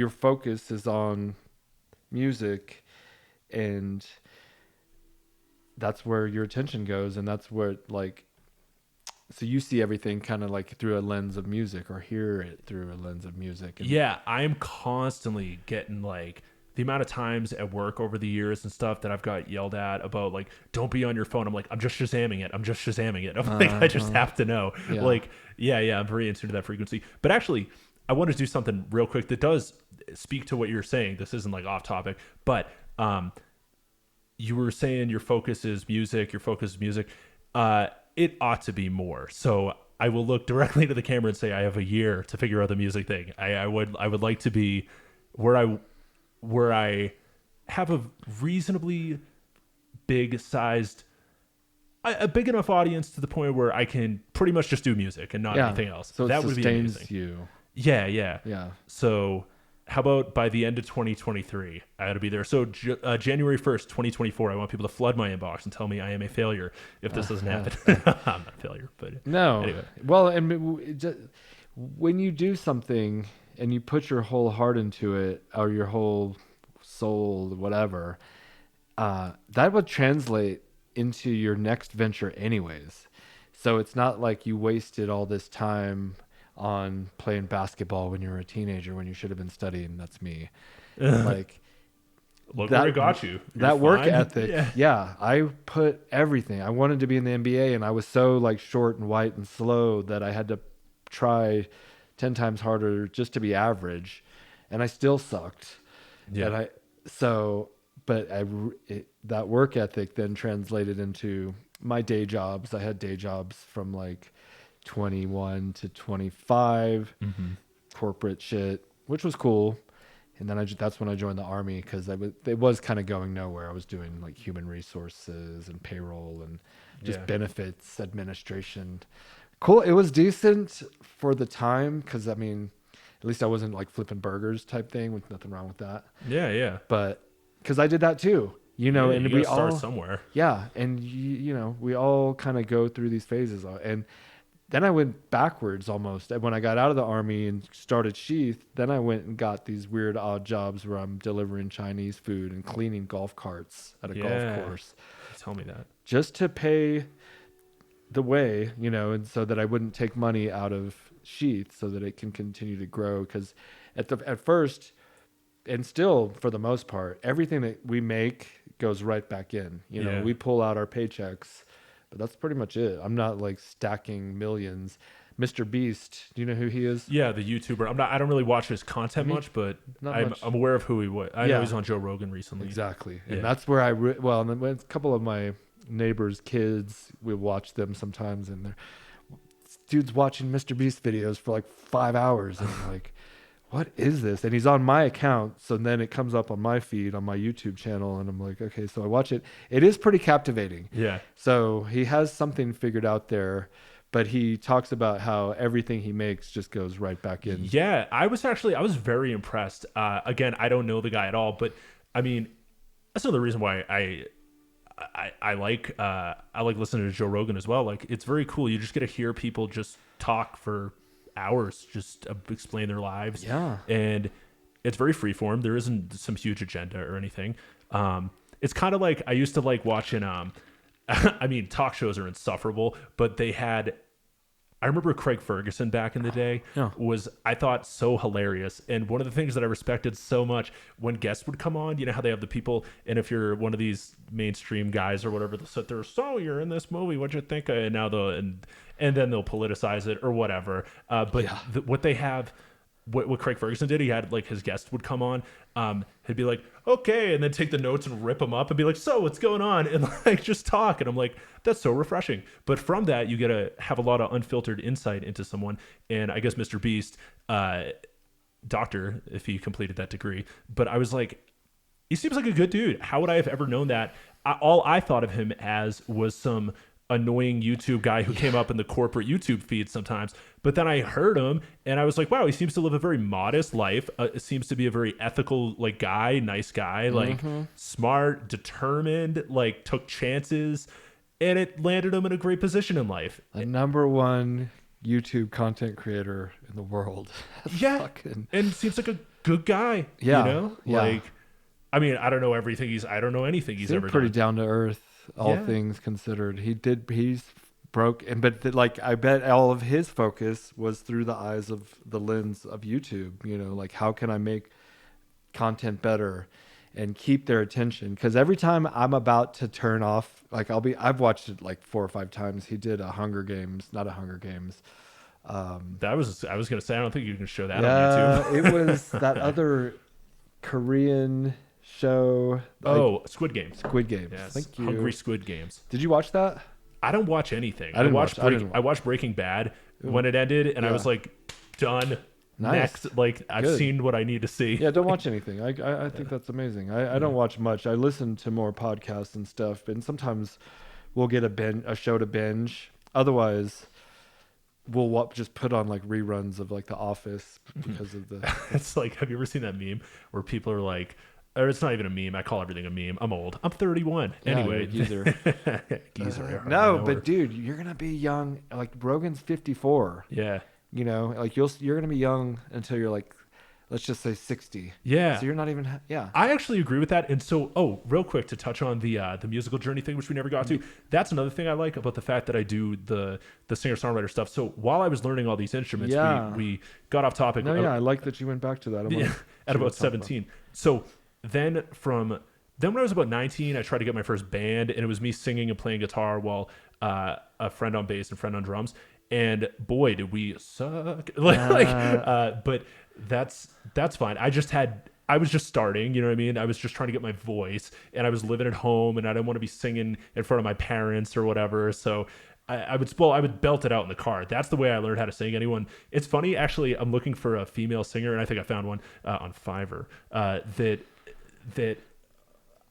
focus is on music, and that's where your attention goes, and that's where, like, so you see everything kind of like through a lens of music, or hear it through a lens of music. And yeah, I'm constantly getting like the amount of times at work over the years and stuff that I've got yelled at about, like, don't be on your phone. I'm like, I'm just Shazamming it. I'm like, I just have to know. Yeah. Like, yeah, I'm very in tune to that frequency. But actually, I want to do something real quick that does speak to what you're saying. This isn't like off topic, but you were saying your focus is music. It ought to be more. So I will look directly into the camera and say I have a year to figure out the music thing. I would like to be where I have a reasonably big sized, a big enough audience to the point where I can pretty much just do music and not anything else. So that it would be sustains amazing. you. Yeah. So how about by the end of 2023, I ought to be there. So January 1st, 2024, I want people to flood my inbox and tell me I am a failure if this doesn't happen. I'm not a failure, but no. Anyway. Well, and when you do something and you put your whole heart into it, or your whole soul, whatever, that would translate into your next venture anyways. So it's not like you wasted all this time on playing basketball when you were a teenager when you should have been studying. That's me. Like Look where it got you. You're that work fine. ethic. Yeah. I put everything. I wanted to be in the NBA, and I was so like short and white and slow that I had to try 10 times harder just to be average, and I still sucked. Yeah. And that work ethic then translated into my day jobs. I had day jobs from like 21 to 25, corporate shit, which was cool. And then that's when I joined the Army, because it was kind of going nowhere. I was doing like human resources and payroll and just benefits administration. Cool. It was decent for the time, because I mean, at least I wasn't like flipping burgers type thing, with nothing wrong with that. Yeah. But because I did that too, and you we gotta start all somewhere. Yeah, and we all kind of go through these phases, and then I went backwards almost. And when I got out of the Army and started SHEATH, then I went and got these weird odd jobs where I'm delivering Chinese food and cleaning golf carts at a golf course. Tell me that. Just to pay the way, and so that I wouldn't take money out of SHEATH, so that it can continue to grow. Because at first, and still for the most part, everything that we make goes right back in. We pull out our paychecks, but that's pretty much it. I'm not like stacking millions. Mr. Beast, do you know who he is? Yeah, the YouTuber. I don't really watch his content much, but I'm aware of who he was. I know he's on Joe Rogan recently. Exactly. And that's where and then a couple of my neighbors' kids, we watch them sometimes, and dude's watching Mr. Beast videos for like 5 hours, and I'm like, what is this? And he's on my account, so then it comes up on my feed on my YouTube channel, and I'm like, okay, so I watch it. It is pretty captivating. Yeah. So he has something figured out there, but he talks about how everything he makes just goes right back in. Yeah, I was very impressed. Again, I don't know the guy at all, but I mean, that's another reason why I like listening to Joe Rogan as well. Like, it's very cool. You just get to hear people just talk for hours, just explain their lives. Yeah. And it's very freeform. There isn't some huge agenda or anything. It's kind of like, I used to like watching, I mean, talk shows are insufferable, but I remember Craig Ferguson back in the day was, I thought, so hilarious. And one of the things that I respected so much when guests would come on, you know how they have the people, and if you're one of these mainstream guys or whatever, they'll sit there, so you're in this movie, what'd you think? And now and then they'll politicize it or whatever. What they have, what Craig Ferguson did, he had like his guest would come on, he'd be like, okay, and then take the notes and rip them up and be like, so what's going on? And like just talk. And I'm like, that's so refreshing. But from that, you get to have a lot of unfiltered insight into someone. And I guess Mr. Beast, doctor, if he completed that degree, but I was like, he seems like a good dude. How would I have ever known that? All I thought of him as was some annoying YouTube guy who came up in the corporate YouTube feed sometimes. But then I heard him and I was like, wow, he seems to live a very modest life. It seems to be a very ethical, like, guy, nice guy, like smart, determined, like took chances, and it landed him in a great position in life. The number one YouTube content creator in the world. And seems like a good guy. Like, I mean, I don't know anything he's ever done. Pretty down to earth. All things considered, he's broke, but like, I bet all of his focus was through the eyes of the lens of YouTube. Like, how can I make content better and keep their attention? Because every time I'm about to turn off, like, I've watched it like 4 or 5 times. He did not a Hunger Games. I was gonna say, I don't think you can show that on YouTube. It was that other Korean show. Squid Games. Yes. Thank you. Hungry Squid Games. Did you watch that? I don't watch anything. I watched Breaking Bad when it ended, and I was like, done. Nice. Next. Like, I've seen what I need to see. Yeah, don't watch anything. I think that's amazing. I don't watch much. I listen to more podcasts and stuff, and sometimes we'll get a show to binge. Otherwise, we'll just put on like reruns of like The Office because of the. It's like, have you ever seen that meme where people are like, or it's not even a meme. I call everything a meme. I'm old. I'm 31. Anyway. Geezer. No, but dude, you're going to be young. Like, Rogan's 54. Yeah. Like, you're going to be young until you're like let's just say 60. Yeah. So you're not even, yeah. I actually agree with that. And so, real quick to touch on the musical journey thing, which we never got to. That's another thing I like about the fact that I do the singer-songwriter stuff. So while I was learning all these instruments, we got off topic. No, I like that you went back to that. At about 17. So then when I was about 19, I tried to get my first band, and it was me singing and playing guitar while a friend on bass and friend on drums. And boy, did we suck! But that's fine. I was just starting, you know what I mean? I was just trying to get my voice, and I was living at home, and I didn't want to be singing in front of my parents or whatever. So I would belt it out in the car. That's the way I learned how to sing. It's funny, actually. I'm looking for a female singer, and I think I found one on Fiverr that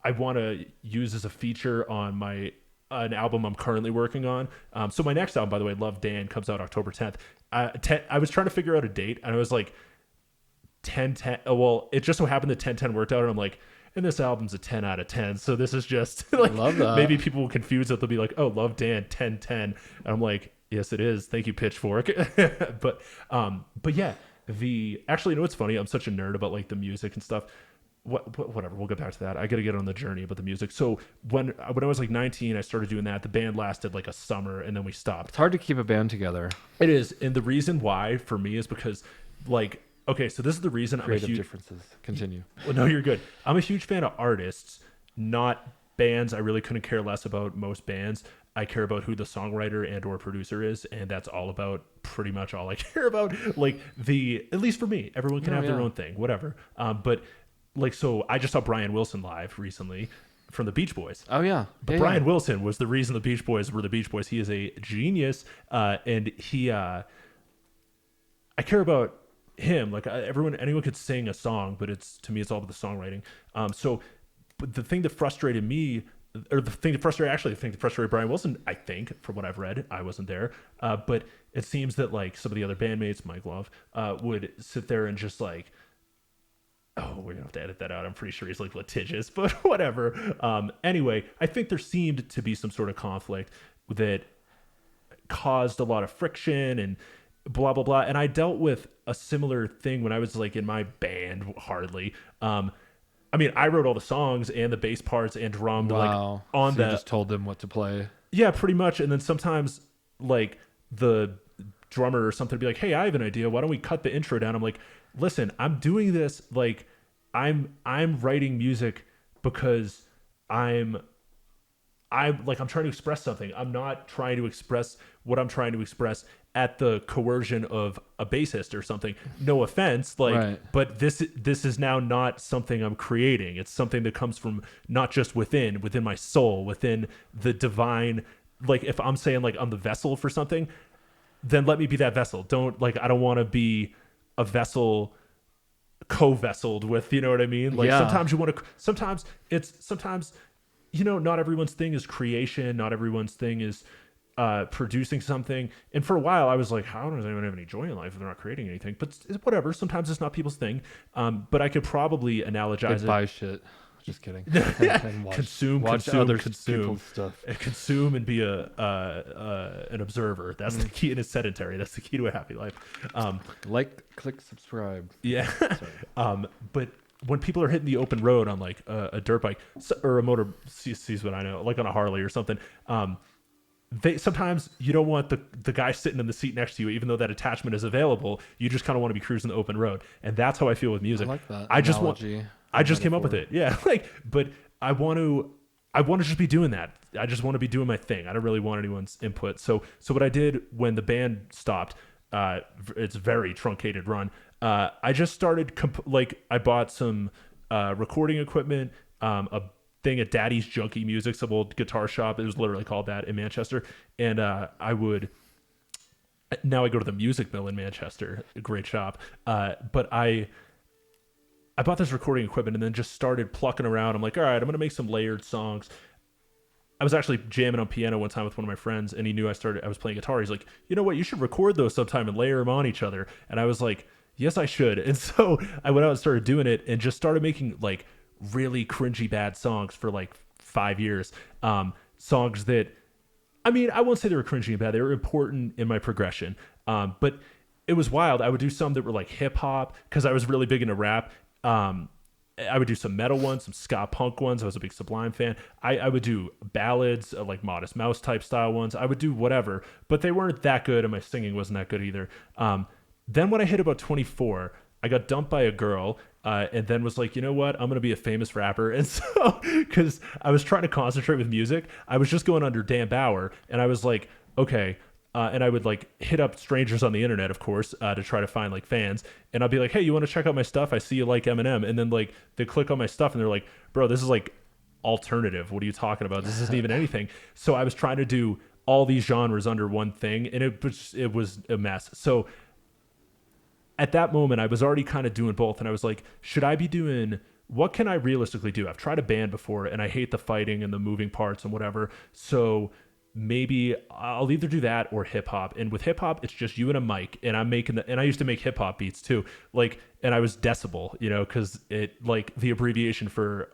I want to use as a feature on an album I'm currently working on. So my next album, by the way, Love Dan, comes out October 10th. I was trying to figure out a date, and I was like 10-10. Well, it just so happened that 10-10 worked out, and I'm like, and this album's a 10 out of 10. So this is just like, love that. Maybe people will confuse it. They'll be like, oh, Love Dan 10-10. And I'm like, yes, it is. Thank you, Pitchfork. but yeah, actually, you know what's funny? I'm such a nerd about like the music and stuff. Whatever, we'll get back to that. I got to get on the journey about the music. So when I was like 19, I started doing that. The band lasted like a summer, and then we stopped. It's hard to keep a band together. It is, and the reason why for me is because, like, okay, so this is the reason. Creative differences. Continue. Well, no, you're good. I'm a huge fan of artists, not bands. I really couldn't care less about most bands. I care about who the songwriter and or producer is, and that's all about pretty much all I care about. Like at least for me, everyone can have their own thing, whatever. But like, so I just saw Brian Wilson live recently from the Beach Boys. Oh yeah. But Brian Wilson was the reason the Beach Boys were the Beach Boys. He is a genius. And I care about him. Like anyone could sing a song, but to me, it's all about the songwriting. But the thing that frustrated me, or the thing that frustrated Brian Wilson, I think, from what I've read, I wasn't there. But it seems that like some of the other bandmates, Mike Love, would sit there and just like, oh, we're gonna have to edit that out. I'm pretty sure he's like litigious, but whatever. Anyway, I think there seemed to be some sort of conflict that caused a lot of friction and blah blah blah. And I dealt with a similar thing when I was like in my band, hardly. I mean, I wrote all the songs and the bass parts and drummed like on so you just told them what to play. Yeah, pretty much. And then sometimes like the drummer or something would be like, hey, I have an idea. Why don't we cut the intro down? I'm like, listen, I'm doing this like I'm writing music because I'm trying to express something. I'm not trying to express what I'm trying to express at the coercion of a bassist or something. No offense, but this is now not something I'm creating. It's something that comes from not just within my soul, within the divine. Like if I'm saying like I'm the vessel for something, then let me be that vessel. I don't want to be a vessel co-vesseled with, you know what I mean? Like sometimes not everyone's thing is creation. Not everyone's thing is producing something. And for a while I was like, how does anyone have any joy in life if they're not creating anything? But whatever. Sometimes it's not people's thing. But I could probably analogize it. Buy shit. Just kidding. And consume other people's stuff. And consume and be an observer. That's the key. And it's sedentary. That's the key to a happy life. Click, subscribe. Yeah. But when people are hitting the open road on like a dirt bike or a motor, sees what I know, like on a Harley or something. Sometimes you don't want the guy sitting in the seat next to you, even though that attachment is available. You just kind of want to be cruising the open road, and that's how I feel with music. I like that. I just came up with it. Yeah, but I want to just be doing that. I just want to be doing my thing. I don't really want anyone's input. So what I did when the band stopped, it's a very truncated run. I just started I bought some recording equipment, a thing at Daddy's Junkie Music, some old guitar shop. It was literally called that in Manchester. And now I go to the Music Mill in Manchester, a great shop. But I bought this recording equipment and then just started plucking around. I'm like, all right, I'm going to make some layered songs. I was actually jamming on piano one time with one of my friends, and he knew I was playing guitar. He's like, you know what? You should record those sometime and layer them on each other. And I was like, yes, I should. And so I went out and started doing it and just started making like really cringy bad songs for like 5 years. Songs that, I mean, I won't say they were cringy and bad. They were important in my progression. But it was wild. I would do some that were like hip hop because I was really big into rap. I would do some metal ones, some ska punk ones. I was a big Sublime fan. I would do ballads, like Modest Mouse type style ones. I would do whatever, but they weren't that good, and my singing wasn't that good either. Then when I hit about 24, I got dumped by a girl, and then was like, you know what? I'm going to be a famous rapper. And so, because I was trying to concentrate with music, I was just going under Dan Bauer, and I was like, okay. And I would like hit up strangers on the internet, of course, to try to find like fans. And I'll be like, hey, you want to check out my stuff? I see you like Eminem. And then like they click on my stuff and they're like, bro, this is like alternative. What are you talking about? This isn't even anything. So I was trying to do all these genres under one thing, and it was a mess. So at that moment, I was already kind of doing both. And I was like, should I be doing, what can I realistically do? I've tried a band before, and I hate the fighting and the moving parts and whatever. So maybe I'll either do that or hip hop. And with hip hop, it's just you and a mic, and and I used to make hip hop beats too. Like, and I was decibel, you know, cause it like the abbreviation for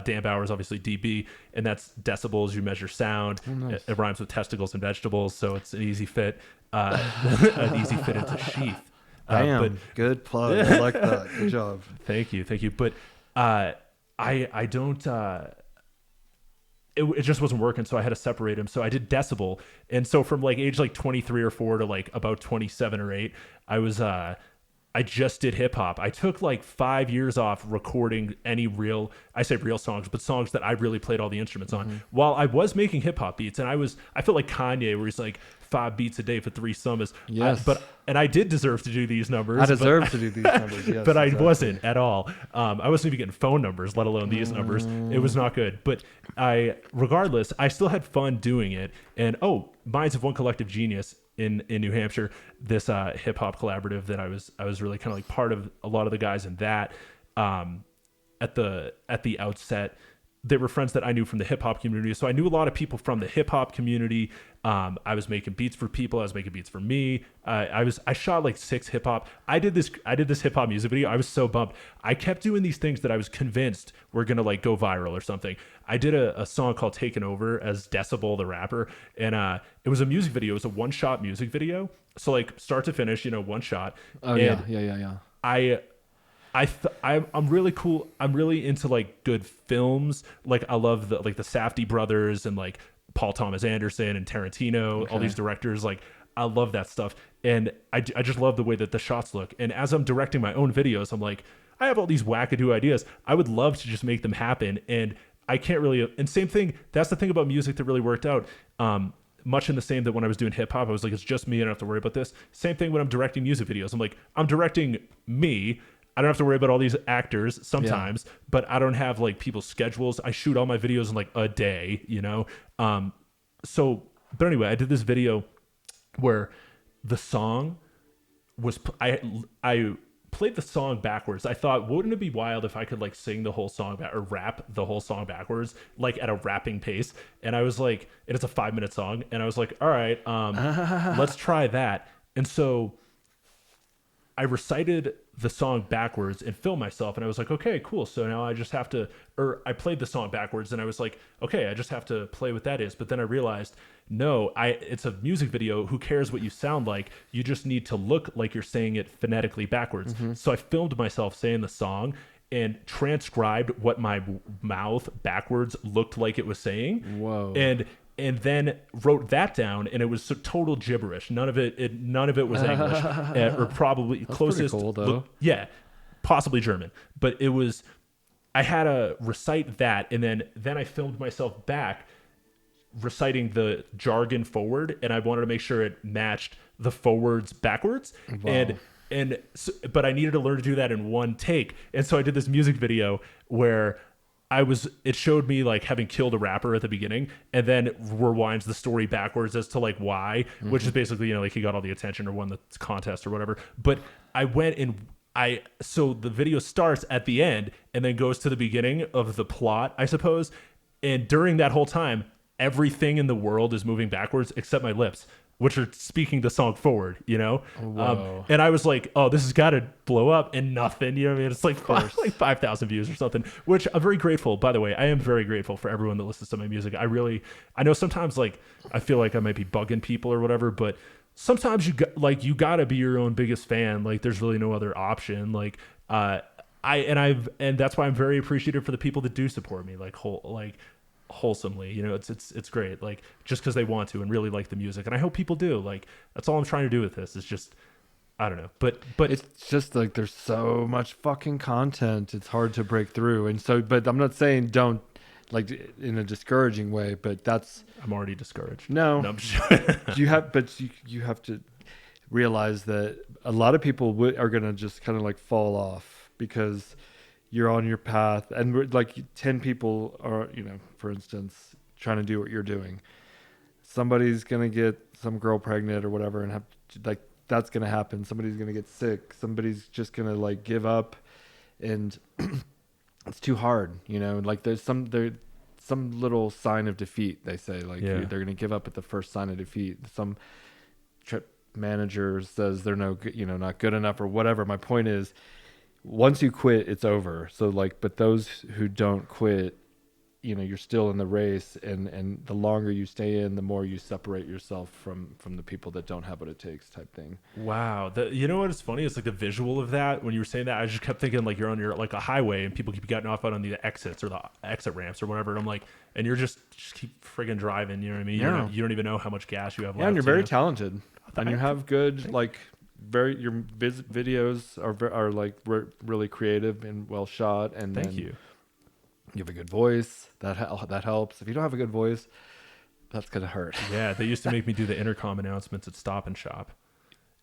Dan Bauer is obviously DB, and that's decibels. You measure sound. Oh, nice. It rhymes with testicles and vegetables. So it's an easy fit, an easy fit into sheath. But good plug. I like that. Good job. Thank you. But I don't. It just wasn't working, so I had to separate them. So I did decibel, and so from like age like 23 or 4 to like about 27 or 8, I just did hip hop. I took like 5 years off recording any real songs, but songs that I really played all the instruments on, while I was making hip hop beats. And I felt like Kanye, where he's like 5 beats a day for 3 summers. Yes. And I did deserve to do these numbers. I deserve to do these numbers, yes. But exactly. I wasn't at all. I wasn't even getting phone numbers, let alone these numbers. It was not good. But regardless, I still had fun doing it. And Minds of One Collective Genius in New Hampshire, this hip hop collaborative that I was really kind of like part of. A lot of the guys in that at the outset, they were friends that I knew from the hip hop community. So I knew a lot of people from the hip hop community. I was making beats for people. I was making beats for me. I shot like 6 hip hop. I did this hip hop music video. I was so bummed. I kept doing these things that I was convinced were going to like go viral or something. I did a song called Taken Over as Decibel, the rapper. And it was a music video. It was a one-shot music video. So like start to finish, one shot. Oh, and yeah. I'm really cool. I'm really into like good films. Like I love the Safdie brothers and like Paul Thomas Anderson and Tarantino, all these directors. Like I love that stuff. And I just love the way that the shots look. And as I'm directing my own videos, I'm like, I have all these wackadoo ideas. I would love to just make them happen. And I can't really, and same thing. That's the thing about music that really worked out. Much in the same that when I was doing hip hop, I was like, it's just me. I don't have to worry about this. Same thing when I'm directing music videos. I'm like, I'm directing me. I don't have to worry about all these actors sometimes, but I don't have like people's schedules. I shoot all my videos in like a day, but anyway, I did this video where the song was, I played the song backwards. I thought, wouldn't it be wild if I could like sing the whole song or rap the whole song backwards, like at a rapping pace? And I was like, and it's a 5-minute song. And I was like, all right, let's try that. And so I recited the song backwards and filmed myself, and I was like, okay, cool. So now I just have to, or I played the song backwards, and I was like, okay, I just have to play what that is. But then I realized, no, it's a music video. Who cares what you sound like? You just need to look like you're saying it phonetically backwards. So I filmed myself saying the song and transcribed what my mouth backwards looked like it was saying. Whoa. And then wrote that down, and it was total gibberish. None of it was English, or probably That's closest. Pretty cool, though. Possibly German. But it was. I had to recite that, and then I filmed myself back, reciting the jargon forward, and I wanted to make sure it matched the forwards backwards. Wow. But I needed to learn to do that in one take, and so I did this music video where it showed me like having killed a rapper at the beginning, and then rewinds the story backwards as to like why, which is basically, like he got all the attention or won the contest or whatever. But I went and so the video starts at the end and then goes to the beginning of the plot, I suppose. And during that whole time, everything in the world is moving backwards except my lips, which are speaking the song forward, and I was like, oh, this has got to blow up, and nothing, you know what I mean? It's like 5,000 views or something, which I'm very grateful, by the way. I am very grateful for everyone that listens to my music. I know sometimes like I feel like I might be bugging people or whatever, but sometimes you gotta be your own biggest fan. Like there's really no other option. Like and that's why I'm very appreciative for the people that do support me wholesomely. You know, it's great. Like just because they want to and really like the music, and I hope people do. Like that's all I'm trying to do with this. Is just I don't know, but it's just like there's so much fucking content. It's hard to break through, and so. But I'm not saying don't like in a discouraging way, but I'm already discouraged. No, I'm sure. you have to realize that a lot of people are gonna just kind of like fall off because you're on your path, and like 10 people are, you know, for instance, trying to do what you're doing. Somebody's gonna get some girl pregnant or whatever, and have like that's gonna happen. Somebody's gonna get sick. Somebody's just gonna like give up, and it's too hard, you know. Like there's some little sign of defeat. They say like they're gonna give up at the first sign of defeat. Some trip manager says they're not good enough or whatever. My point is, once you quit, it's over. So like, but those who don't quit, you know, you're still in the race, and the longer you stay in, the more you separate yourself from the people that don't have what it takes, type thing. Wow. You know what is funny? It's like the visual of that. When you were saying that, I just kept thinking like you're on like a highway and people keep getting off out on the exits or the exit ramps or whatever. And I'm like, and you're just keep friggin' driving. You know what I mean? Yeah. You don't even know how much gas you have left. Yeah, and you're very talented, and you have good like your videos are like really creative and well shot. And thank you. You have a good voice. That helps. If you don't have a good voice, that's gonna hurt. Yeah, they used to make me do the intercom announcements at Stop and Shop,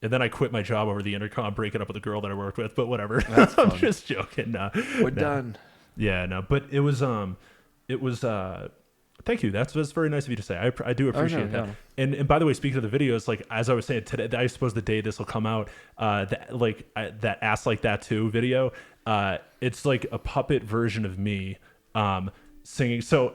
and then I quit my job over the intercom, breaking up with a girl that I worked with. But whatever, I'm just joking. We're done. Yeah, no, but it was thank you. That's very nice of you to say. I do appreciate that. Yeah. And by the way, speaking of the videos, like as I was saying today, I suppose the day this will come out, that Ass Like That Too video, it's like a puppet version of me singing. So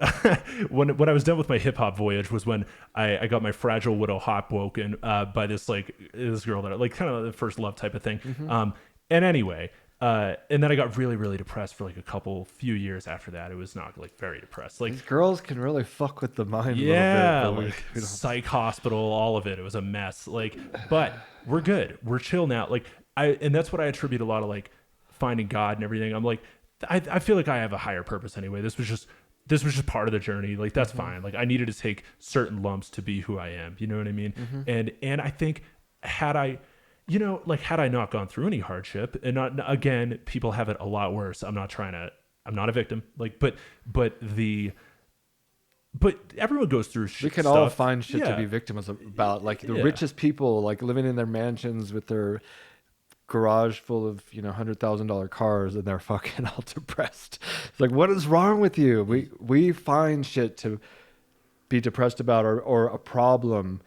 when I was done with my hip hop voyage was when I got my Fragile Widow heartbroken by this girl that I like, kind of the first love type of thing. Mm-hmm. And anyway. And then I got really, really depressed for like a few years after that. It was not like very depressed. Like these girls can really fuck with the mind. Yeah, a little bit, like psych hospital, all of it. It was a mess. Like, but we're good. We're chill now. Like and that's what I attribute a lot of like finding God and everything. I'm like, I feel like I have a higher purpose anyway. This was just part of the journey. Like that's fine. Like I needed to take certain lumps to be who I am. You know what I mean? Mm-hmm. And I think had I not gone through any hardship, and not, again, people have it a lot worse. I'm not a victim. Like, but everyone goes through shit. We can stuff. all find shit to be victims about. Like the richest people, like living in their mansions with their garage full of, $100,000 cars, and they're fucking all depressed. It's like, what is wrong with you? We find shit to be depressed about, or a problem.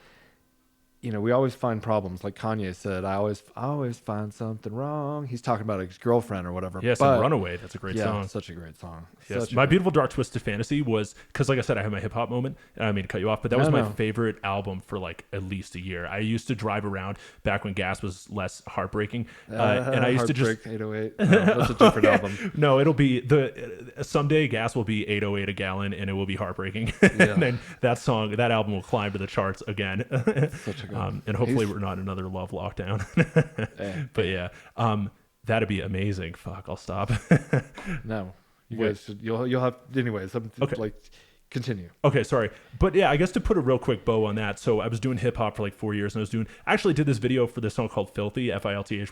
We always find problems. Like Kanye said, I always find something wrong. He's talking about his girlfriend or whatever. Yes, and Runaway. That's a great song. Such a great song. Yes. My Beautiful Dark Twisted Fantasy was, because like I said, I had my hip hop moment. I don't mean to cut you off, but that was my favorite album for like at least a year. I used to drive around back when gas was less heartbreaking. And I used to just 808. No, that's a different album. No, it'll be someday gas will be 808 a gallon and it will be heartbreaking. And then that album will climb to the charts again. Such a and hopefully we're not in another love lockdown. But yeah, that'd be amazing. Fuck, I'll stop. No, guys should, you'll have anyways. Okay. Like, continue. Okay, sorry, but yeah, I guess to put a real quick bow on that. So I was doing hip hop for like 4 years, and I actually did this video for this song called Filthy, Filthy,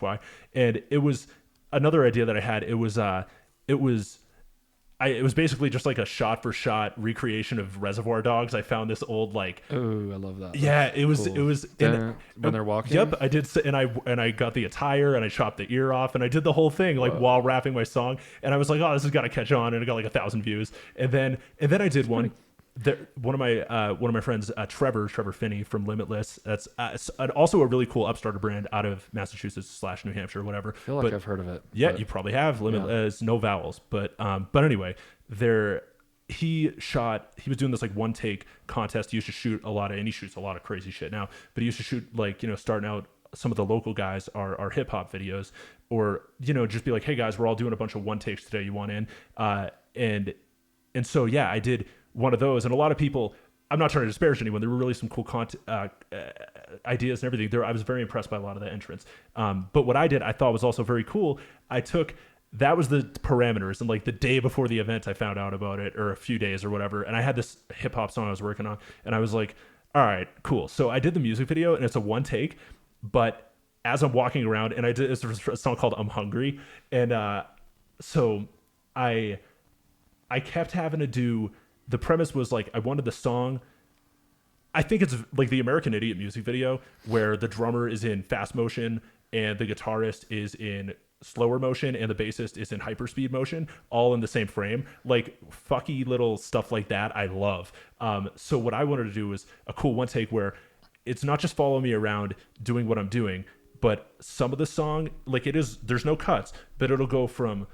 and it was another idea that I had. It was basically just like a shot for shot recreation of Reservoir Dogs. I found this old like. Oh, I love that. Yeah, it was. Cool. It was when they're walking. Yep, I did, and I got the attire and I chopped the ear off and I did the whole thing like while rapping my song. And I was like, oh, this has got to catch on, and it got like 1,000 views. And then I did one. One of my friends, Trevor Finney from Limitless. That's also a really cool Upstarter brand out of Massachusetts / New Hampshire, whatever. I feel like I've heard of it. Yeah, you probably have. Limitless, no vowels, but anyway, he was doing this like one take contest. He used to shoot and he shoots a lot of crazy shit now, but he used to shoot like, starting out, some of the local guys are hip hop videos, or, just be like, hey guys, we're all doing a bunch of one takes today. You want in? And so, yeah, I did one of those, and a lot of people I'm not trying to disparage anyone. There were really some cool ideas and everything. I was very impressed by a lot of the entrance. But what I did, I thought was also very cool. That was the parameters, and like the day before the event, I found out about it, or a few days or whatever. And I had this hip hop song I was working on, and I was like, all right, cool. So I did the music video, and it's a one take, but as I'm walking around, and it's a song called "I'm Hungry," and so I kept having to do. The premise was like I wanted the song. I think it's like the American Idiot music video where the drummer is in fast motion and the guitarist is in slower motion and the bassist is in hyperspeed motion, all in the same frame. Like fucky little stuff like that I love. So what I wanted to do was a cool one take where it's not just follow me around doing what I'm doing, but some of the song, like there's no cuts, but it'll go from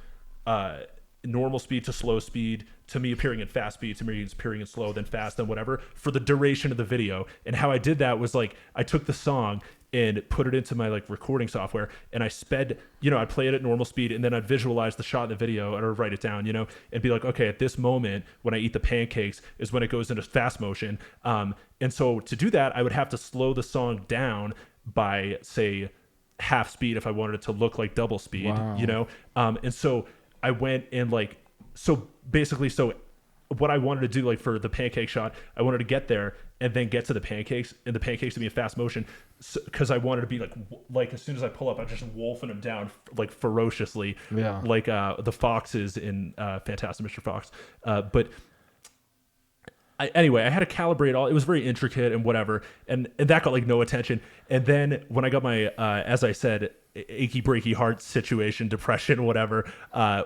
normal speed to slow speed to me appearing in fast speed to me appearing in slow, then fast, then whatever, for the duration of the video. And how I did that was like I took the song and put it into my like recording software, and I sped, I'd play it at normal speed, and then I'd visualize the shot in the video or write it down, and be like, okay, at this moment when I eat the pancakes is when it goes into fast motion. And so to do that, I would have to slow the song down by say half speed if I wanted it to look like double speed. Wow. And so I went and like, so basically, what I wanted to do, like for the pancake shot, I wanted to get there and then get to the pancakes, and the pancakes to be in fast motion, because I wanted to be like as soon as I pull up, I'm just wolfing them down like ferociously, like the foxes in Fantastic Mr. Fox. But anyway, I had to calibrate all. It was very intricate and whatever, and that got like no attention. And then when I got my, as I said, achy breaky heart situation, depression, whatever,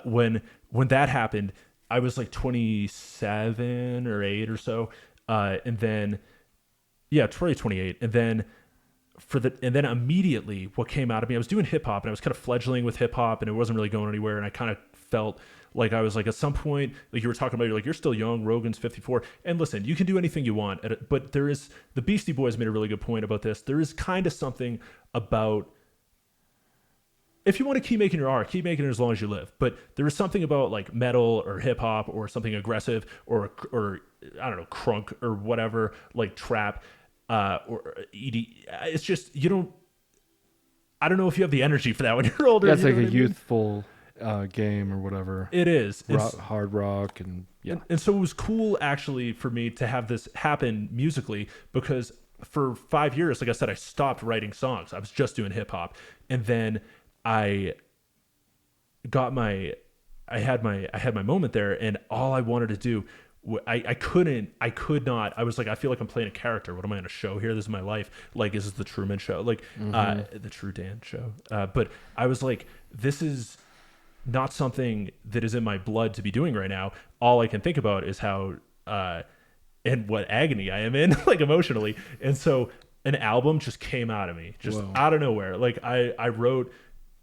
when that happened, I was like 27 or 8 or so, and then probably 28, and then immediately what came out of me, I was doing hip hop and I was kind of fledgling with hip hop, and it wasn't really going anywhere, and I kind of felt like I was like at some point, like you were talking about, you're like, you're still young, Rogan's 54, and listen, you can do anything you want, but there is, the Beastie Boys made a really good point about this. There is kind of something about, if you want to keep making your art, keep making it as long as you live. But there is something about like metal or hip hop or something aggressive or I don't know, crunk or whatever, like trap or ED. It's just, I don't know if you have the energy for that when you're older. Yeah, it's like a youthful game or whatever. It is. It's hard rock and yeah. And so it was cool actually for me to have this happen musically, because for 5 years, like I said, I stopped writing songs. I was just doing hip hop. And then I had my moment there, and all I wanted to do, I could not. I was like, I feel like I'm playing a character. What am I on a show here? This is my life. Like, is this the Truman Show? Like, the True Dan Show. But I was like, this is not something that is in my blood to be doing right now. All I can think about is how and what agony I am in, like emotionally. And so an album just came out of me, just out of nowhere. Like I wrote,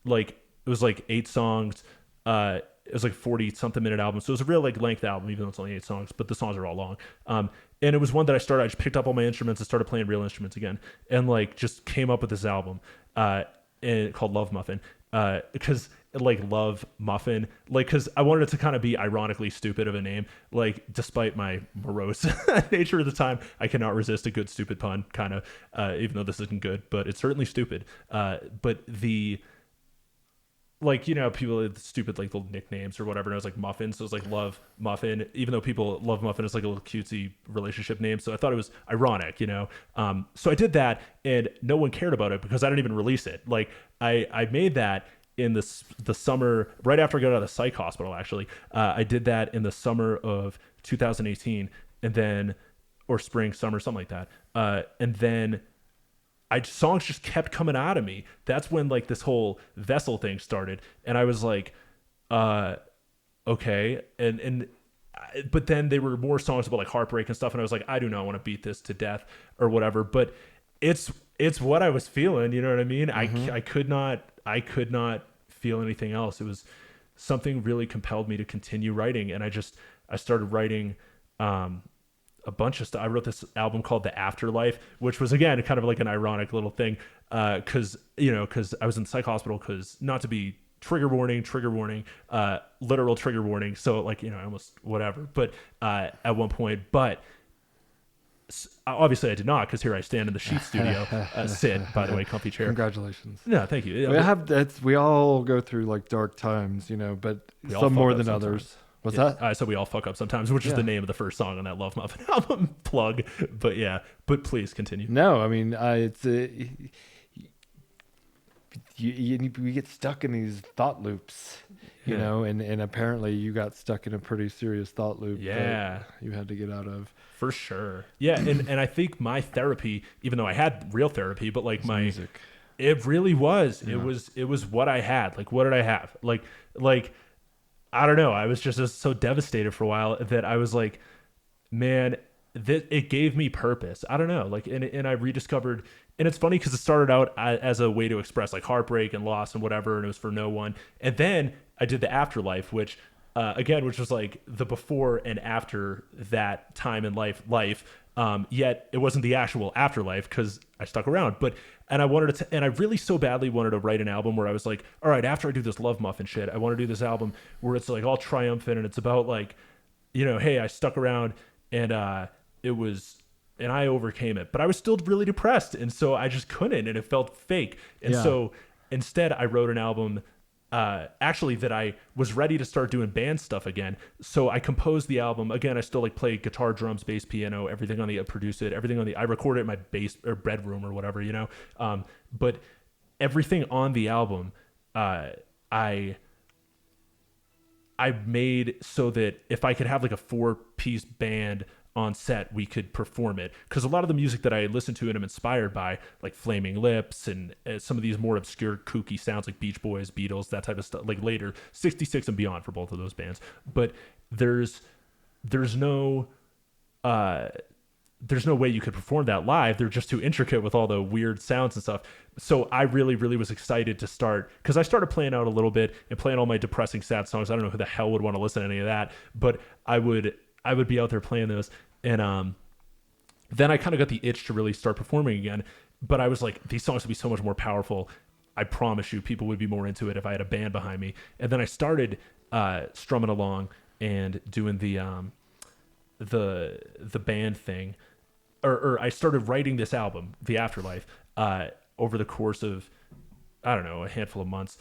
like it was like 8 songs. It was like 40 something minute album. So it was a real like length album, even though it's only 8 songs, but the songs are all long. And it was one that I just picked up all my instruments and started playing real instruments again. And like, just came up with this album, and called Love Muffin. Because like Love Muffin, like, cause I wanted it to kind of be ironically stupid of a name. Like, despite my morose nature at the time, I cannot resist a good stupid pun, kind of, even though this isn't good, but it's certainly stupid. But the, like, people have stupid like little nicknames or whatever, and I was like Muffin, so it was like Love Muffin, even though people love Muffin is like a little cutesy relationship name, so I thought it was ironic, so I did that, and no one cared about it because I didn't even release it. Like I made that in the summer, right after I got out of the psych hospital, actually. I did that in the summer of 2018, and then, or spring, summer, something like that, and then songs just kept coming out of me. That's when like this whole vessel thing started, and I was like, okay, but then there were more songs about like heartbreak and stuff, and I was like, I do not want to beat this to death or whatever. But it's what I was feeling, you know what I mean? Mm-hmm. I could not feel anything else. It was something really compelled me to continue writing, and I started writing a bunch of stuff. I wrote this album called The Afterlife, which was, again, kind of like an ironic little thing, because I was in psych hospital, because, not to be trigger warning, literal trigger warning, so like, I almost whatever, but at one point, but Obviously I did not, because here I stand in the SHEATH studio. Sit, by the way, comfy chair. Congratulations. No, thank you. We all go through like dark times, but some more than others. What's that? So we all fuck up sometimes, which is the name of the first song on that Love Muffin album. Plug. But please continue. No, I mean, we get stuck in these thought loops, and apparently you got stuck in a pretty serious thought loop that you had to get out of. For sure. Yeah, and I think my therapy, even though I had real therapy, but like music. It really was. Yeah. It was what I had. Like, what did I have? Like I don't know. I was just so devastated for a while that I was like, man, it gave me purpose. I don't know. Like, and I rediscovered. And it's funny because it started out as a way to express like heartbreak and loss and whatever, and it was for no one. And then I did the Afterlife, which was like the before and after that time in life. Yet it wasn't the actual afterlife because I stuck around. And I really so badly wanted to write an album where I was like, all right, after I do this Love Muffin shit, I want to do this album where it's like all triumphant and it's about like, hey, I stuck around and and I overcame it, but I was still really depressed. And so I just couldn't, and it felt fake. And so instead I wrote an album, actually that I was ready to start doing band stuff again. So I composed the album again. I still like play guitar, drums, bass, piano, everything on produce it, everything on I record it in my bedroom or whatever, but everything on the album, I made so that if I could have like a 4-piece band on set, we could perform it, because a lot of the music that I listen to and am inspired by, like Flaming Lips and some of these more obscure kooky sounds like Beach Boys, Beatles, that type of stuff, like later 66 and beyond for both of those bands. But there's no way you could perform that live. They're just too intricate with all the weird sounds and stuff. So I really, really was excited to start, because I started playing out a little bit and playing all my depressing, sad songs. I don't know who the hell would want to listen to any of that, but I would be out there playing those. And then I kind of got the itch to really start performing again. But I was like, these songs would be so much more powerful. I promise you, people would be more into it if I had a band behind me. And then I started strumming along and doing the band thing. Or I started writing this album, The Afterlife, over the course of, I don't know, a handful of months.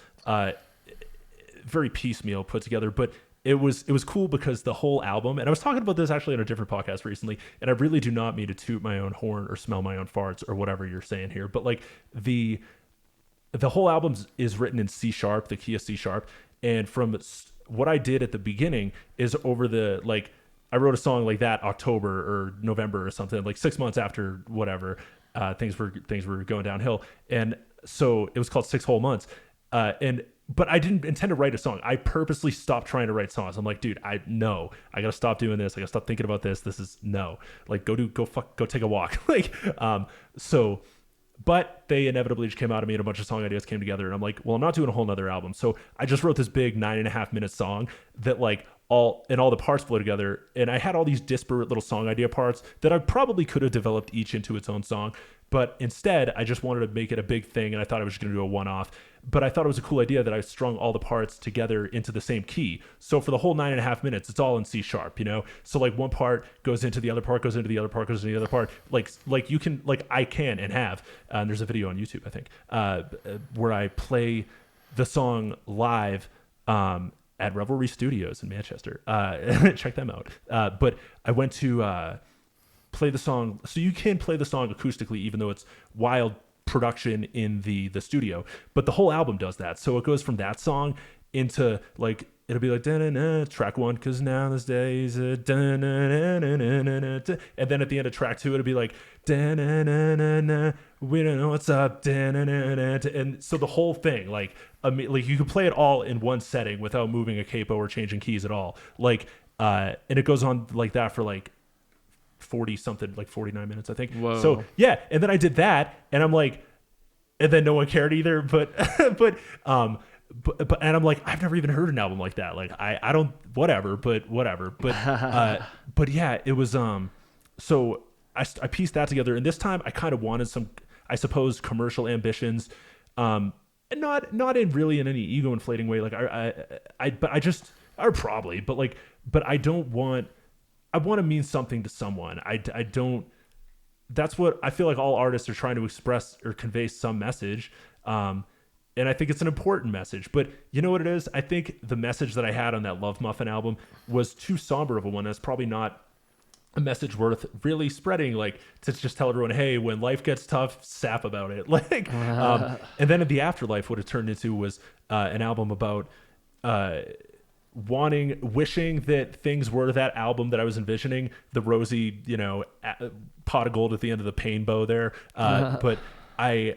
Very piecemeal put together, but it was cool because the whole album, and I was talking about this actually on a different podcast recently, and I really do not mean to toot my own horn or smell my own farts or whatever you're saying here, but like the whole album is written in C#, the key of C#, and from what I did at the beginning is over the, like, I wrote a song like that October or November or something, like 6 months after whatever, things were going downhill, and so it was called 6 whole months, but I didn't intend to write a song. I purposely stopped trying to write songs. I'm like, dude, I gotta stop doing this. I gotta stop thinking about this. This is no. Like, go take a walk. Like, but they inevitably just came out of me and a bunch of song ideas came together. And I'm like, well, I'm not doing a whole nother album. So I just wrote this big 9.5-minute song that like all the parts flow together. And I had all these disparate little song idea parts that I probably could have developed each into its own song. But instead, I just wanted to make it a big thing, and I thought I was just going to do a one-off. But I thought it was a cool idea that I strung all the parts together into the same key. So for the whole 9.5 minutes, it's all in C#, So like one part goes into the other part, goes into the other part, goes into the other part. Like you can, like I can and have. And there's a video on YouTube, I think, where I play the song live at Revelry Studios in Manchester. Check them out. But I went to play the song, so you can play the song acoustically even though it's wild production in the studio, but the whole album does that. So it goes from that song into like, it'll be like da-na-na, track 1 because now this day is a da-na-na-na-na-na-na, and then at the end of track 2 it'll be like da-na-na-na-na, we don't know what's up, da-na-na-na, and so the whole thing, like you can play it all in one setting without moving a capo or changing keys at all, like and it goes on like that for like 40 something, like 49 minutes, I think. Whoa. So yeah, and then I did that, and I'm like, and then no one cared either. But and I'm like, I've never even heard an album like that. Like I don't, whatever. But but yeah, it was so I pieced that together, and this time I kind of wanted some, I suppose, commercial ambitions, and not in really in any ego inflating way. Like I want to mean something to someone. I don't that's what I feel like all artists are trying to express or convey some message. And I think it's an important message. But you know what it is? I think the message that I had on that Love Muffin album was too somber of a one. That's probably not a message worth really spreading, like to just tell everyone, hey, when life gets tough, sap about it. Like, and then in the afterlife, what it turned into was an album about wishing that things were that album that I was envisioning, the rosy, pot of gold at the end of the pain bow there. But I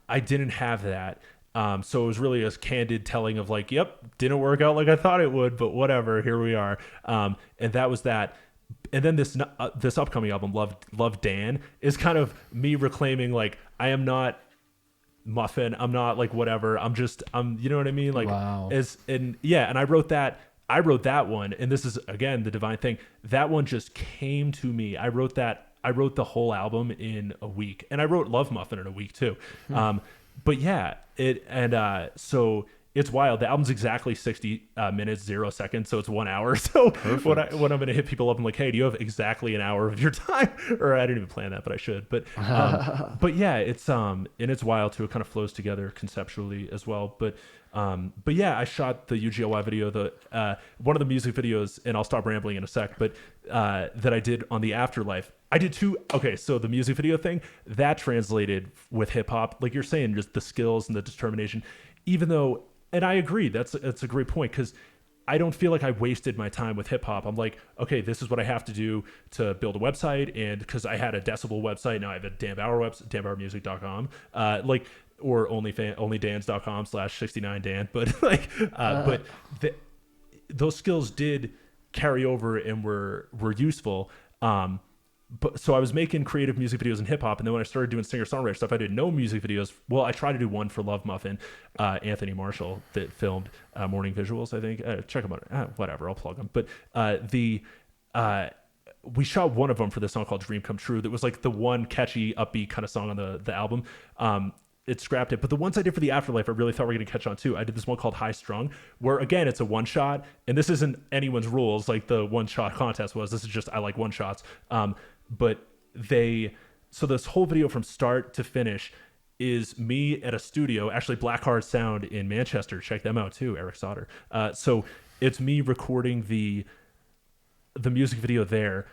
didn't have that. So it was really a candid telling of like, yep, didn't work out like I thought it would, but whatever, here we are. And that was that. And then this upcoming album, Love Dan, is kind of me reclaiming like, I am not Muffin. I'm not like whatever. I'm you know what I mean? Like, wow. And I wrote that one. And this is again, the divine thing. That one just came to me. I wrote the whole album in a week, and I wrote Love Muffin in a week too. But yeah, so it's wild. The album's exactly 60 minutes, 0 seconds. So it's 1 hour. So when I'm going to hit people up, I'm like, hey, do you have exactly an hour of your time? Or I didn't even plan that, but I should. But yeah, it's and it's wild too. It kind of flows together conceptually as well. But yeah, I shot the UGLY video, one of the music videos, and I'll stop rambling in a sec, but that I did on the Afterlife. I did two. Okay, so the music video thing, that translated with hip hop, like you're saying, just the skills and the determination, even though, and I agree, that's a great point, because I don't feel like I wasted my time with hip hop. I'm like, okay, this is what I have to do to build a website, and because I had a Decibel website, now I have a Dan Bauer website, danbauermusic.com, or onlyfans.com/69dan, but like, those skills did carry over and were useful. But so I was making creative music videos in hip hop, and then when I started doing singer-songwriter stuff, I did no music videos. Well, I tried to do one for Love Muffin, Anthony Marshall, that filmed Morning Visuals, I think. Check them out. Whatever, I'll plug them. But we shot one of them for this song called Dream Come True. That was like the one catchy, upbeat kind of song on the album. It scrapped it. But the ones I did for the Afterlife, I really thought we were going to catch on too. I did this one called High Strung, where again, it's a one shot, and this isn't anyone's rules like the one shot contest was. This is just, I like one shots. But so this whole video from start to finish is me at a studio, actually Black Heart Sound in Manchester. Check them out too, Eric Sauter. So it's me recording the music video there,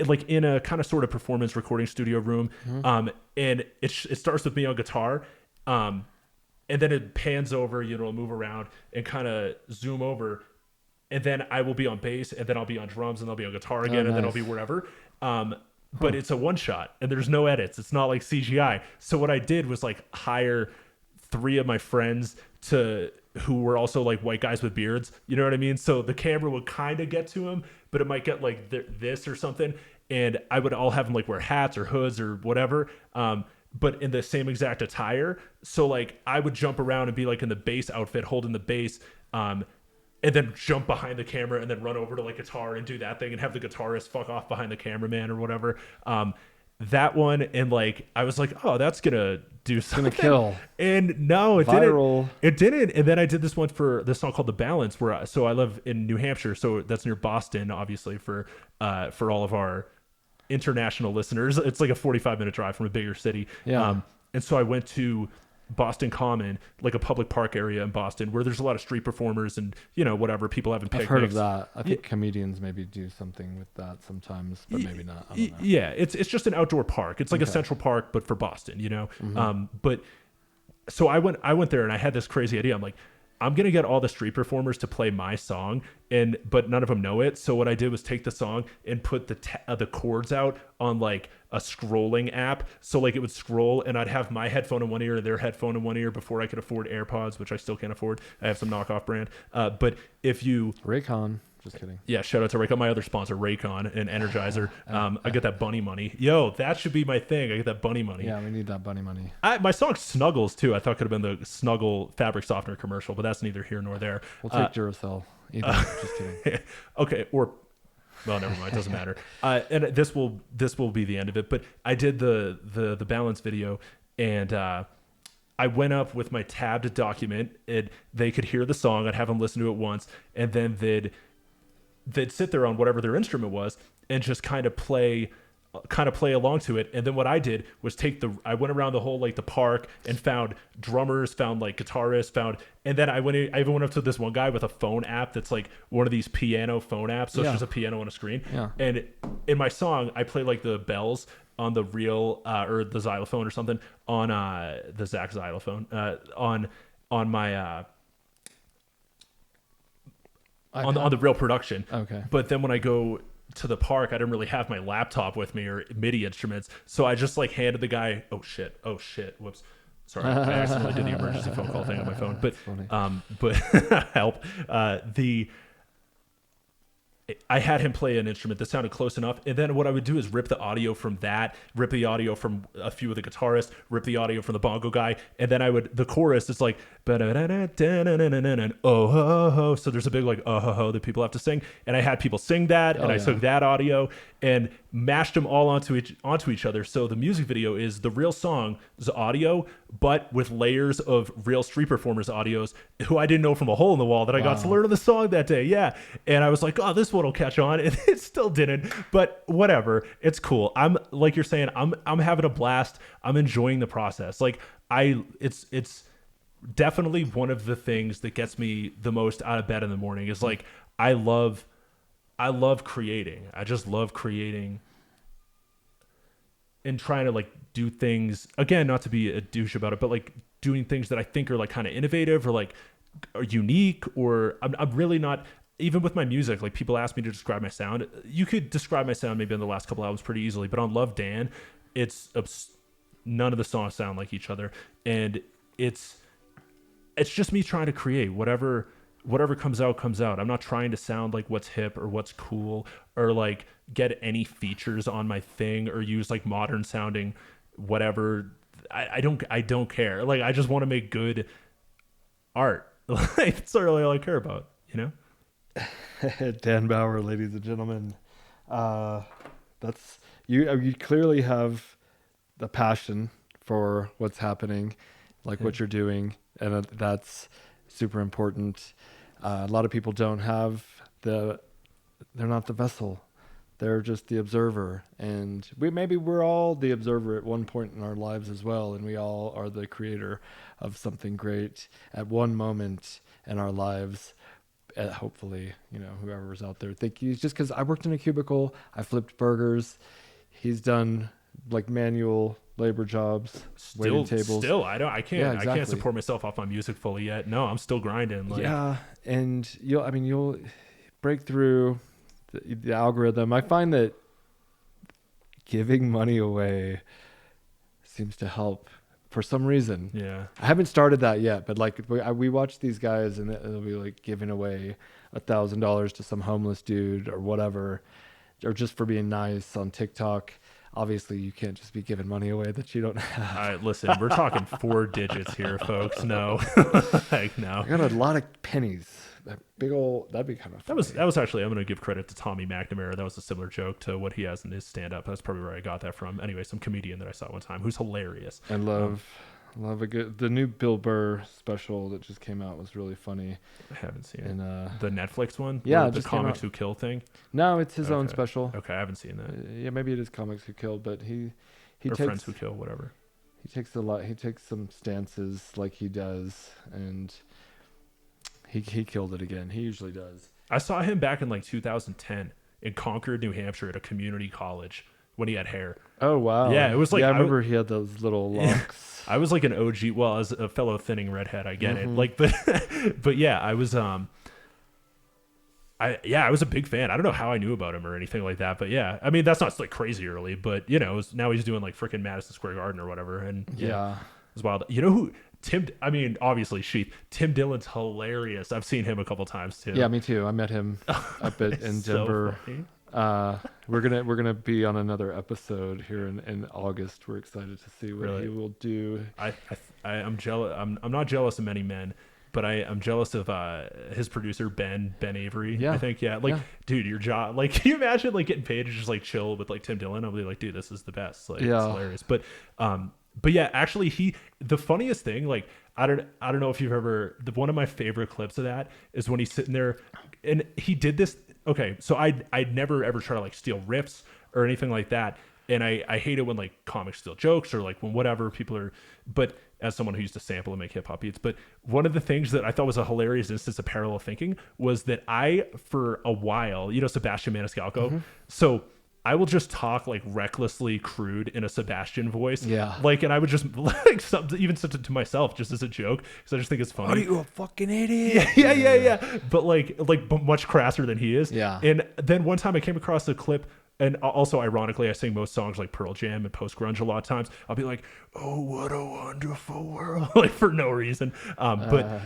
like in a kind of sort of performance recording studio room. And it starts with me on guitar. And then it pans over, move around and kind of zoom over. And then I will be on bass, and then I'll be on drums, and I'll be on guitar again, and then I'll be wherever. But it's a one shot, and there's no edits. It's not like CGI. So what I did was like hire 3 of my friends who were also like white guys with beards. You know what I mean? So the camera would kind of get to him, but it might get like this or something. And I would all have them like wear hats or hoods or whatever. But in the same exact attire. So like I would jump around and be like in the bass outfit, holding the bass, and then jump behind the camera and then run over to like guitar and do that thing and have the guitarist fuck off behind the cameraman or whatever. That one, and like I was like, oh, that's gonna do something. Gonna kill. And no, it Viral. didn't. It didn't. And then I did this one for this song called The Balance, where I live in New Hampshire, so that's near Boston, obviously for all of our international listeners. It's like a 45-minute drive from a bigger city. Yeah. And so I went to Boston Common, like a public park area in Boston where there's a lot of street performers and whatever, people having picnics. I've heard of that. I think comedians maybe do something with that sometimes, but maybe not. I don't know. Yeah, it's just an outdoor park. It's like a Central Park, but for Boston, But so I went there and I had this crazy idea. I'm like, I'm gonna get all the street performers to play my song, but none of them know it. So what I did was take the song and put the chords out on like a scrolling app. So like it would scroll, and I'd have my headphone in one ear and their headphone in one ear before I could afford AirPods, which I still can't afford. I have some knockoff brand. But if you Raycon. Just kidding. Yeah, shout out to Raycon, my other sponsor, Raycon and Energizer. I get that bunny money. Yo, that should be my thing. I get that bunny money. Yeah, we need that bunny money. My song Snuggles, too, I thought could have been the Snuggle fabric softener commercial, but that's neither here nor there. We'll take Duracell. Just kidding. Okay, well, never mind. It doesn't matter. And this will be the end of it. But I did the balance video, and I went up with my tabbed document, and they could hear the song. I'd have them listen to it once, and then they'd sit there on whatever their instrument was and just kind of play kind of play along to it. And then what I did was I went around the whole like the park and found drummers, found like guitarists, and then I even went up to this one guy with a phone app that's like one of these piano phone apps. So it's just a piano on a screen. Yeah. And in my song, I play like the bells on the real or the xylophone or something on the Zach xylophone on my on the real production. Okay. But then when I go to the park, I didn't really have my laptop with me or MIDI instruments, so I just like handed the guy, oh shit, whoops, sorry, I accidentally did the emergency phone call thing on my phone. But help. I had him play an instrument that sounded close enough, and then what I would do is rip the audio from that, rip the audio from a few of the guitarists, rip the audio from the bongo guy, and then the chorus is like oh ho ho. So there's a big like oh ho ho that people have to sing, and I had people sing that, and I took that audio and mashed them all onto each other. So the music video is the real song's audio, but with layers of real street performers' audios who I didn't know from a hole in the wall that I got to learn on the song that day. Yeah, and I was like, oh, this one will catch on, and it still didn't. But whatever, it's cool. I'm like you're saying, I'm having a blast. I'm enjoying the process. Like it's definitely one of the things that gets me the most out of bed in the morning is like I love creating. I just love creating and trying to like do things, again, not to be a douche about it, but like doing things that I think are like kind of innovative or like are unique, or I'm really not, even with my music, like people ask me to describe my sound. You could describe my sound maybe in the last couple albums pretty easily, but on Love Dan, none of the songs sound like each other. And it's just me trying to create whatever comes out. I'm not trying to sound like what's hip or what's cool or like get any features on my thing or use like modern sounding whatever. I don't care. Like I just want to make good art. Like that's really all I care about, you know? Dan Bauer, ladies and gentlemen. That's you clearly have the passion for what's happening, like what you're doing, and that's super important. A lot of people don't have they're not the vessel. They're just the observer. And we're all the observer at one point in our lives as well. And we all are the creator of something great at one moment in our lives. Hopefully, whoever's out there. Thank you. Just because I worked in a cubicle, I flipped burgers. He's done like manual labor jobs, waiting tables. I can't support myself off my music fully yet. No, I'm still grinding. And you'll break through the algorithm. I find that giving money away seems to help for some reason. Yeah, I haven't started that yet, but like we watch these guys and they'll be like giving away $1,000 to some homeless dude or whatever, or just for being nice on TikTok. Obviously, you can't just be giving money away that you don't have. All right, listen, we're talking 4 digits here, folks. No, like no. I got a lot of pennies. That big old, that'd be kind of funny. That was actually, I'm going to give credit to Tommy McNamara. That was a similar joke to what he has in his stand-up. That's probably where I got that from. Anyway, some comedian that I saw one time who's hilarious. And love the new Bill Burr special that just came out was really funny. I haven't seen it. The Netflix one? Yeah, the Comics Who Kill thing? No, it's his own special. Okay, I haven't seen that. Yeah, maybe it is Comics Who Kill, but he takes Friends Who Kill, whatever. He takes a lot. He takes some stances like he does, and he killed it again. He usually does. I saw him back in like 2010 in Concord, New Hampshire, at a community college when he had hair. Oh wow! Yeah, it was like I remember he had those little locks. I was like an OG. Well, as a fellow thinning redhead, I get it. Like, but yeah, I was I was a big fan. I don't know how I knew about him or anything like that, but yeah, I mean that's not like crazy early, but now he's doing like freaking Madison Square Garden or whatever, and yeah, it's wild. You know who? Obviously Sheath. Tim Dillon's hilarious. I've seen him a couple times too. Yeah, me too. I met him up in Denver. We're gonna be on another episode here in August. We're excited to see what he will do. I'm jealous. I'm not jealous of many men, but I'm jealous of his producer Ben Avery. Yeah. I think dude, your job. Like, can you imagine like getting paid to just like chill with like Tim Dillon? I'll be like, dude, this is the best. Like, it's hilarious. But yeah, actually, the funniest thing, like, I don't know if you've ever, one of my favorite clips of that is when he's sitting there and he did this. Okay, so I'd never ever try to like steal riffs or anything like that. And I hate it when like comics steal jokes or like when whatever people are, but as someone who used to sample and make hip hop beats, but one of the things that I thought was a hilarious instance of parallel thinking was that I, for a while, Sebastian Maniscalco. So I will just talk like recklessly crude in a Sebastian voice. Yeah. Like, and I would just like even to myself just as a joke because I just think it's funny. Are you a fucking idiot? Yeah. But but much crasser than he is. Yeah. And then one time I came across a clip, and also ironically, I sing most songs like Pearl Jam and post grunge a lot of times. I'll be like, "Oh, what a wonderful world," like for no reason. But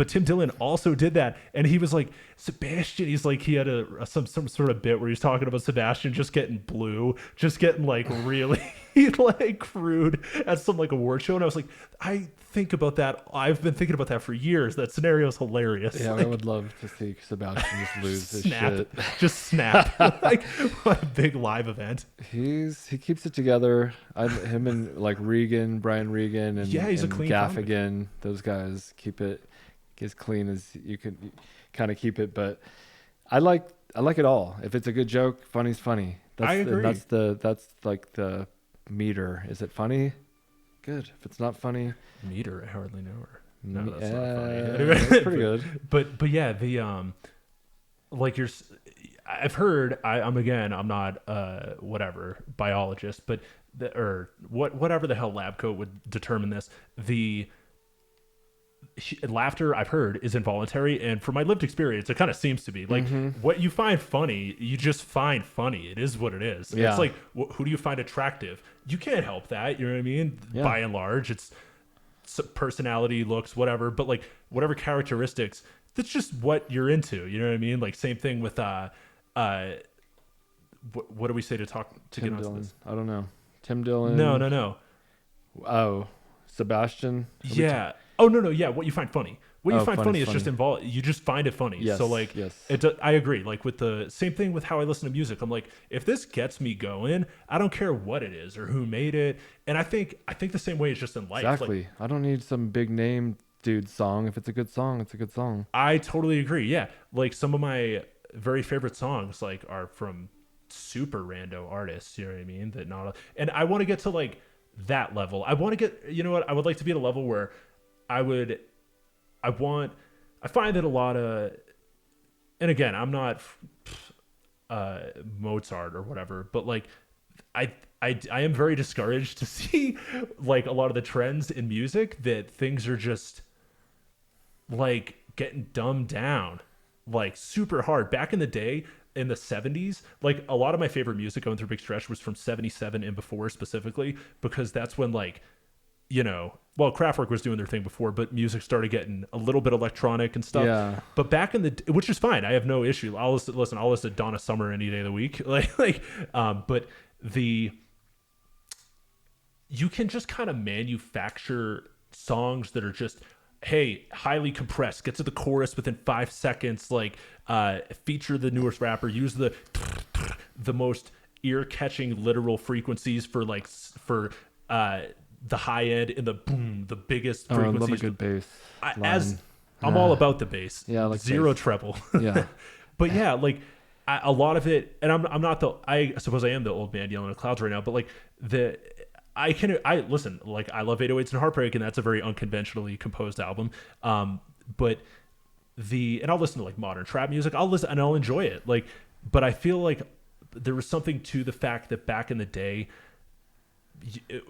Tim Dillon also did that, and he was like Sebastian. He's like he had some sort of bit where he's talking about Sebastian just getting blue, just getting like really like crude at some like award show, and I was like, I think about that. I've been thinking about that for years. That scenario is hilarious. Yeah, like, I would love to see Sebastian just lose his snap, shit. just snap. Like what a big live event. He keeps it together. Him and like Brian Regan, and Yeah, he's a and clean Gaffigan. Those guys keep it as clean as you can kind of keep it. But I like it all. If it's a good joke, funny's funny. I agree. That's like the meter. Is it funny? Good. If it's not funny, Meter, I hardly know her. No, that's yeah, not funny. that's pretty good. But yeah, the like I've heard. I'm not whatever biologist, but whatever the hell lab coat would determine this. The laughter I've heard is involuntary, and from my lived experience it kind of seems to be like what you find funny, you just find funny. It is what it is. Yeah. It's like who do you find attractive? You can't help that, you know what I mean? Yeah. By and large, it's personality, looks, whatever, but like whatever characteristics, that's just what you're into, you know what I mean? Like same thing with what do we say to talk to Tim get onto Dillon. this? I don't know. Tim Dillon. No. Oh, Sebastian. Yeah. Oh no. Yeah. What you find funny. What you find funny funny is funny. just involved. You just find it funny. Yes, So like, yes. I agree. Like with the same thing with how I listen to music. I'm like, if this gets me going, I don't care what it is or who made it. And I think the same way is just in life. Exactly. Like, I don't need some big name dude song. If it's a good song, it's a good song. I totally agree. Yeah. Like some of my very favorite songs like are from super rando artists. You know what I mean? And I want to get to like that level. I want to get. You know what? I would like to be at a level where I find that a lot of, and again, I'm not Mozart or whatever, but like I am very discouraged to see like a lot of the trends in music that things are just like getting dumbed down like super hard. Back in the day in the 70s, like a lot of my favorite music going through Big Stretch was from 77 and before specifically, because that's when like, Kraftwerk was doing their thing before, but music started getting a little bit electronic and stuff. Yeah. But back in which is fine. I have no issue. I'll listen to Donna Summer any day of the week. But you can just kind of manufacture songs that are just, hey, highly compressed, get to the chorus within 5 seconds, like feature the newest rapper, use the most ear-catching literal frequencies for the high end and the boom, the biggest frequencies. I love a good bass line. I'm all about the bass. Yeah, I like zero bass. treble. Yeah. But yeah, like a lot of it, and I'm not I suppose I am the old man yelling at clouds right now, but like I listen, like I love 808s and Heartbreak, and that's a very unconventionally composed album. But and I'll listen to like modern trap music. I'll listen and I'll enjoy it. Like, but I feel like there was something to the fact that back in the day,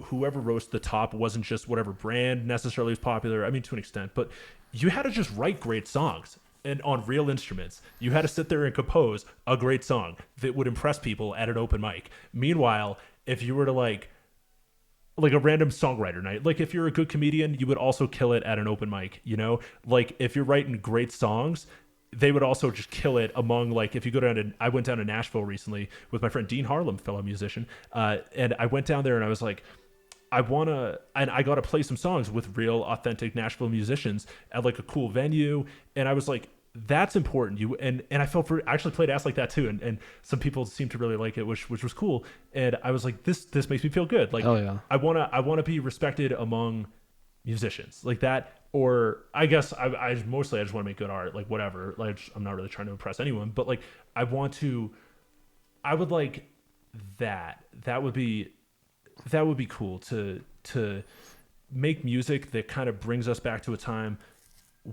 whoever rose to the top wasn't just whatever brand necessarily was popular. I mean, to an extent, but you had to just write great songs and on real instruments. You had to sit there and compose a great song that would impress people at an open mic. Meanwhile, if you were to like a random songwriter night, like if you're a good comedian, you would also kill it at an open mic, like if you're writing great songs, they would also just kill it among, like, if you go down to, I went down to Nashville recently with my friend Dean Harlem, fellow musician. And I went down there and I was like, I got to play some songs with real authentic Nashville musicians at like a cool venue. And I was like, that's important. And I felt I actually played ass like that too. And some people seemed to really like it, which was cool. And I was like, this makes me feel good. Like, hell yeah. I want to be respected among musicians like that. Or I guess I mostly just want to make good art, like whatever. Like I'm not really trying to impress anyone, but like I want to I would like that. That would be cool to make music that kind of brings us back to a time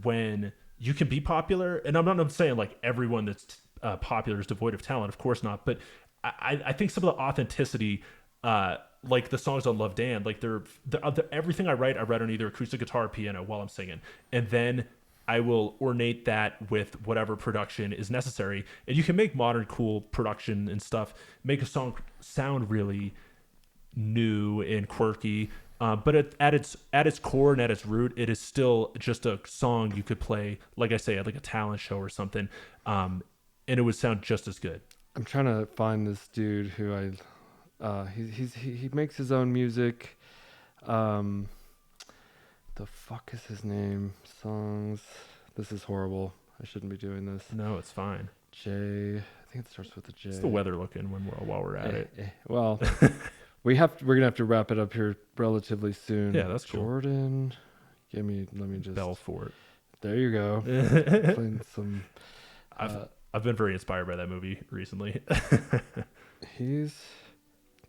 when you can be popular. And I'm saying like everyone that's popular is devoid of talent. Of course not. But I think some of the authenticity, like the songs on Love Dan, like they're everything I write on either acoustic guitar or piano while I'm singing. And then I will ornate that with whatever production is necessary. And you can make modern cool production and stuff, make a song sound really new and quirky. But at its core and at its root, it is still just a song you could play, like I say, at like a talent show or something, and it would sound just as good. I'm trying to find this dude who he makes his own music. The fuck is his name? Songs. This is horrible. I shouldn't be doing this. No, it's fine. I think it starts with a J. It's the weather looking while we're at it. Well. We're gonna have to wrap it up here relatively soon. Yeah, that's cool. Jordan, let me just Belfort. There you go. Playing some. I've been very inspired by that movie recently.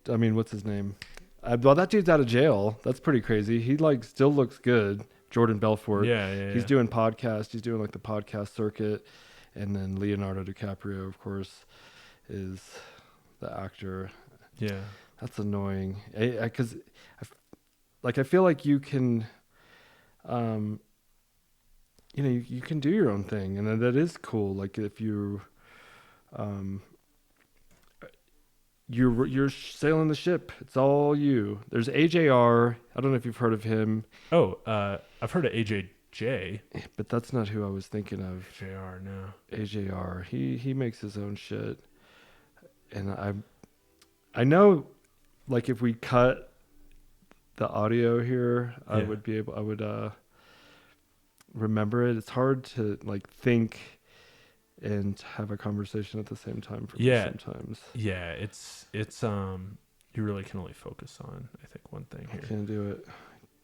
What's his name? Well, that dude's out of jail. That's pretty crazy. He like still looks good. Jordan Belfort. Yeah. He's doing podcasts. He's doing like the podcast circuit, and then Leonardo DiCaprio, of course, is the actor. Yeah. That's annoying. Because I feel like you can, you can do your own thing, and that is cool. Like if you're sailing the ship, it's all you. There's AJR. I don't know if you've heard of him. Oh, I've heard of AJJ, but that's not who I was thinking of. JR, no. AJR. He makes his own shit, and I know. Like if we cut the audio here, I would remember it. It's hard to like think and have a conversation at the same time for me sometimes. Yeah, it's you really can only focus on I think one thing here. I can't do it.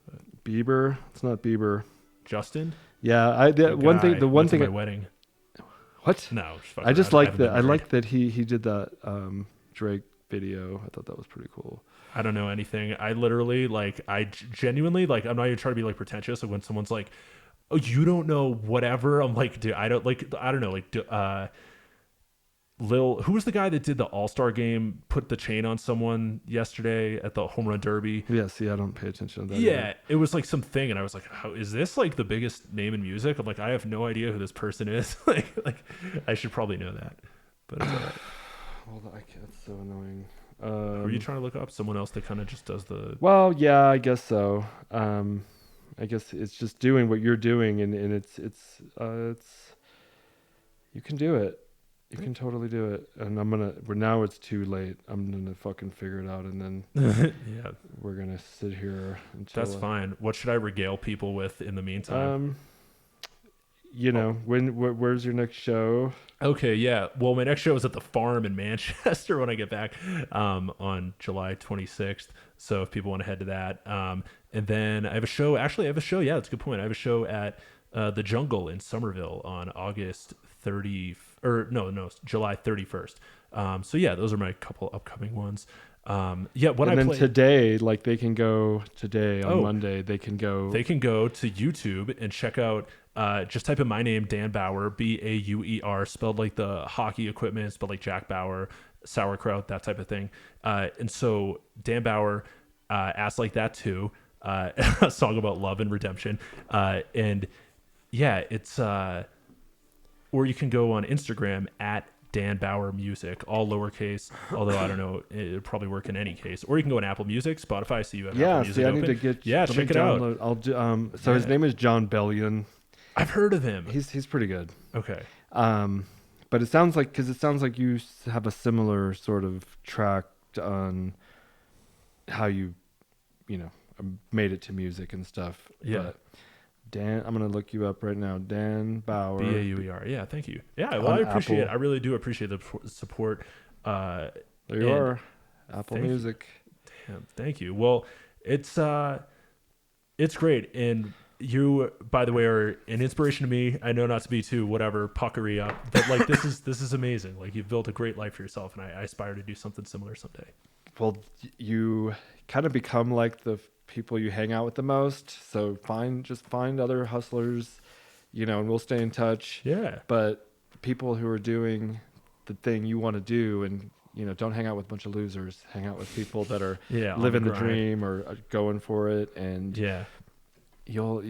But Bieber, it's not Bieber. Justin? Yeah, the one thing at my wedding. What? No, I just like that. I like that he did that Drake video. I thought that was pretty cool. I don't know anything. I literally I genuinely I'm not even trying to be like pretentious. Like when someone's like, "Oh, you don't know whatever," I'm like, dude, I don't know. Lil, who was the guy that did the All-Star game, put the chain on someone yesterday at the home run derby? Yeah, see, I don't pay attention to that. Yeah, it was like something, and I was like, "How is this like the biggest name in music?" I'm like, I have no idea who this person is. like I should probably know that, but it's all right. Well, that's so annoying. Were you trying to look up someone else that kind of just does the? Well, yeah, I guess so. I guess it's just doing what you're doing, and it's you can do it. You can totally do it. And now it's too late. I'm gonna fucking figure it out, and then yeah, we're gonna sit here until. That's fine. What should I regale people with in the meantime? Where's your next show? Okay, yeah. Well, my next show is at the Farm in Manchester when I get back on July 26th. So if people want to head to that. And then I have a show. Actually, I have a show. Yeah, that's a good point. I have a show at the Jungle in Somerville on July 31st. So yeah, those are my couple upcoming ones. Today, like they can go today on Monday, they can go to YouTube and check out, just type in my name, Dan Bauer, Bauer, spelled like the hockey equipment, spelled like Jack Bauer, sauerkraut, that type of thing. And so Dan Bauer, asked like that too, a song about love and redemption. And yeah, it's, or you can go on Instagram at Dan Bauer Music, all lowercase. Although I don't know, it'd probably work in any case. Or you can go on Apple Music, Spotify. I see you have Apple Music open. Need to get. Check it out. I'll do. His name is John Bellion. I've heard of him. He's pretty good. Okay. But it sounds like you have a similar sort of track on how you made it to music and stuff. Yeah. But Dan, I'm gonna look you up right now. Dan Bauer. Bauer. Yeah, thank you. Yeah, well, I appreciate it. I really do appreciate the support. There you are. Apple Music. Damn, thank you. Well, it's great, and you, by the way, are an inspiration to me. I know not to be too whatever puckery up, but like this is amazing. Like you've built a great life for yourself, and I aspire to do something similar someday. Well, you kind of become like the people you hang out with the most. So just find other hustlers, and we'll stay in touch. Yeah. But people who are doing the thing you want to do, and don't hang out with a bunch of losers. Hang out with people that are living the dream or going for it, and you'll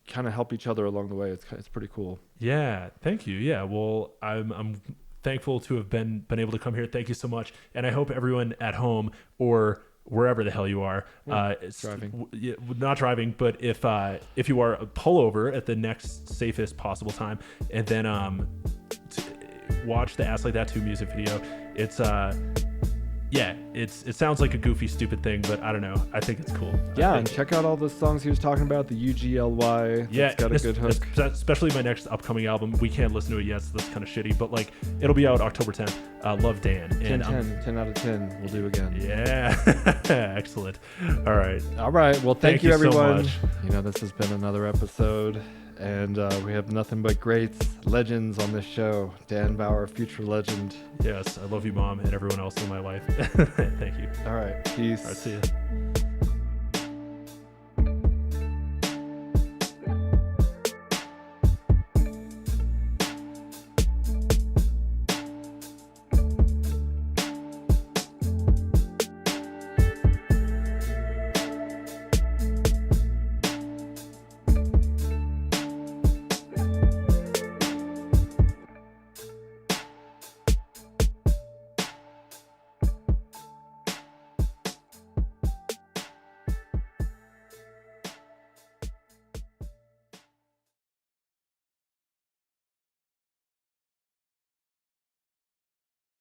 kind of help each other along the way. It's pretty cool. Yeah, thank you. Yeah, well, I'm thankful to have been able to come here. Thank you so much, and I hope everyone at home or wherever the hell you are, not driving, but if you are, pull over at the next safest possible time, and then watch the Ass Like That 2 music video. It's it sounds like a goofy, stupid thing, but I don't know. I think it's cool. Yeah, and check out all the songs he was talking about, the UGLY. Yeah, it's got a good hook. Especially my next upcoming album. We can't listen to it yet, so that's kind of shitty, but like it'll be out October 10th. Love Dan. 10 out of 10. We'll do again. Yeah. Excellent. All right. Well, thank you everyone. So much. This has been another episode. And we have nothing but greats, legends on this show. Dan Bauer, future legend. Yes, I love you, Mom, and everyone else in my life. Thank you. All right, peace. All right, see ya.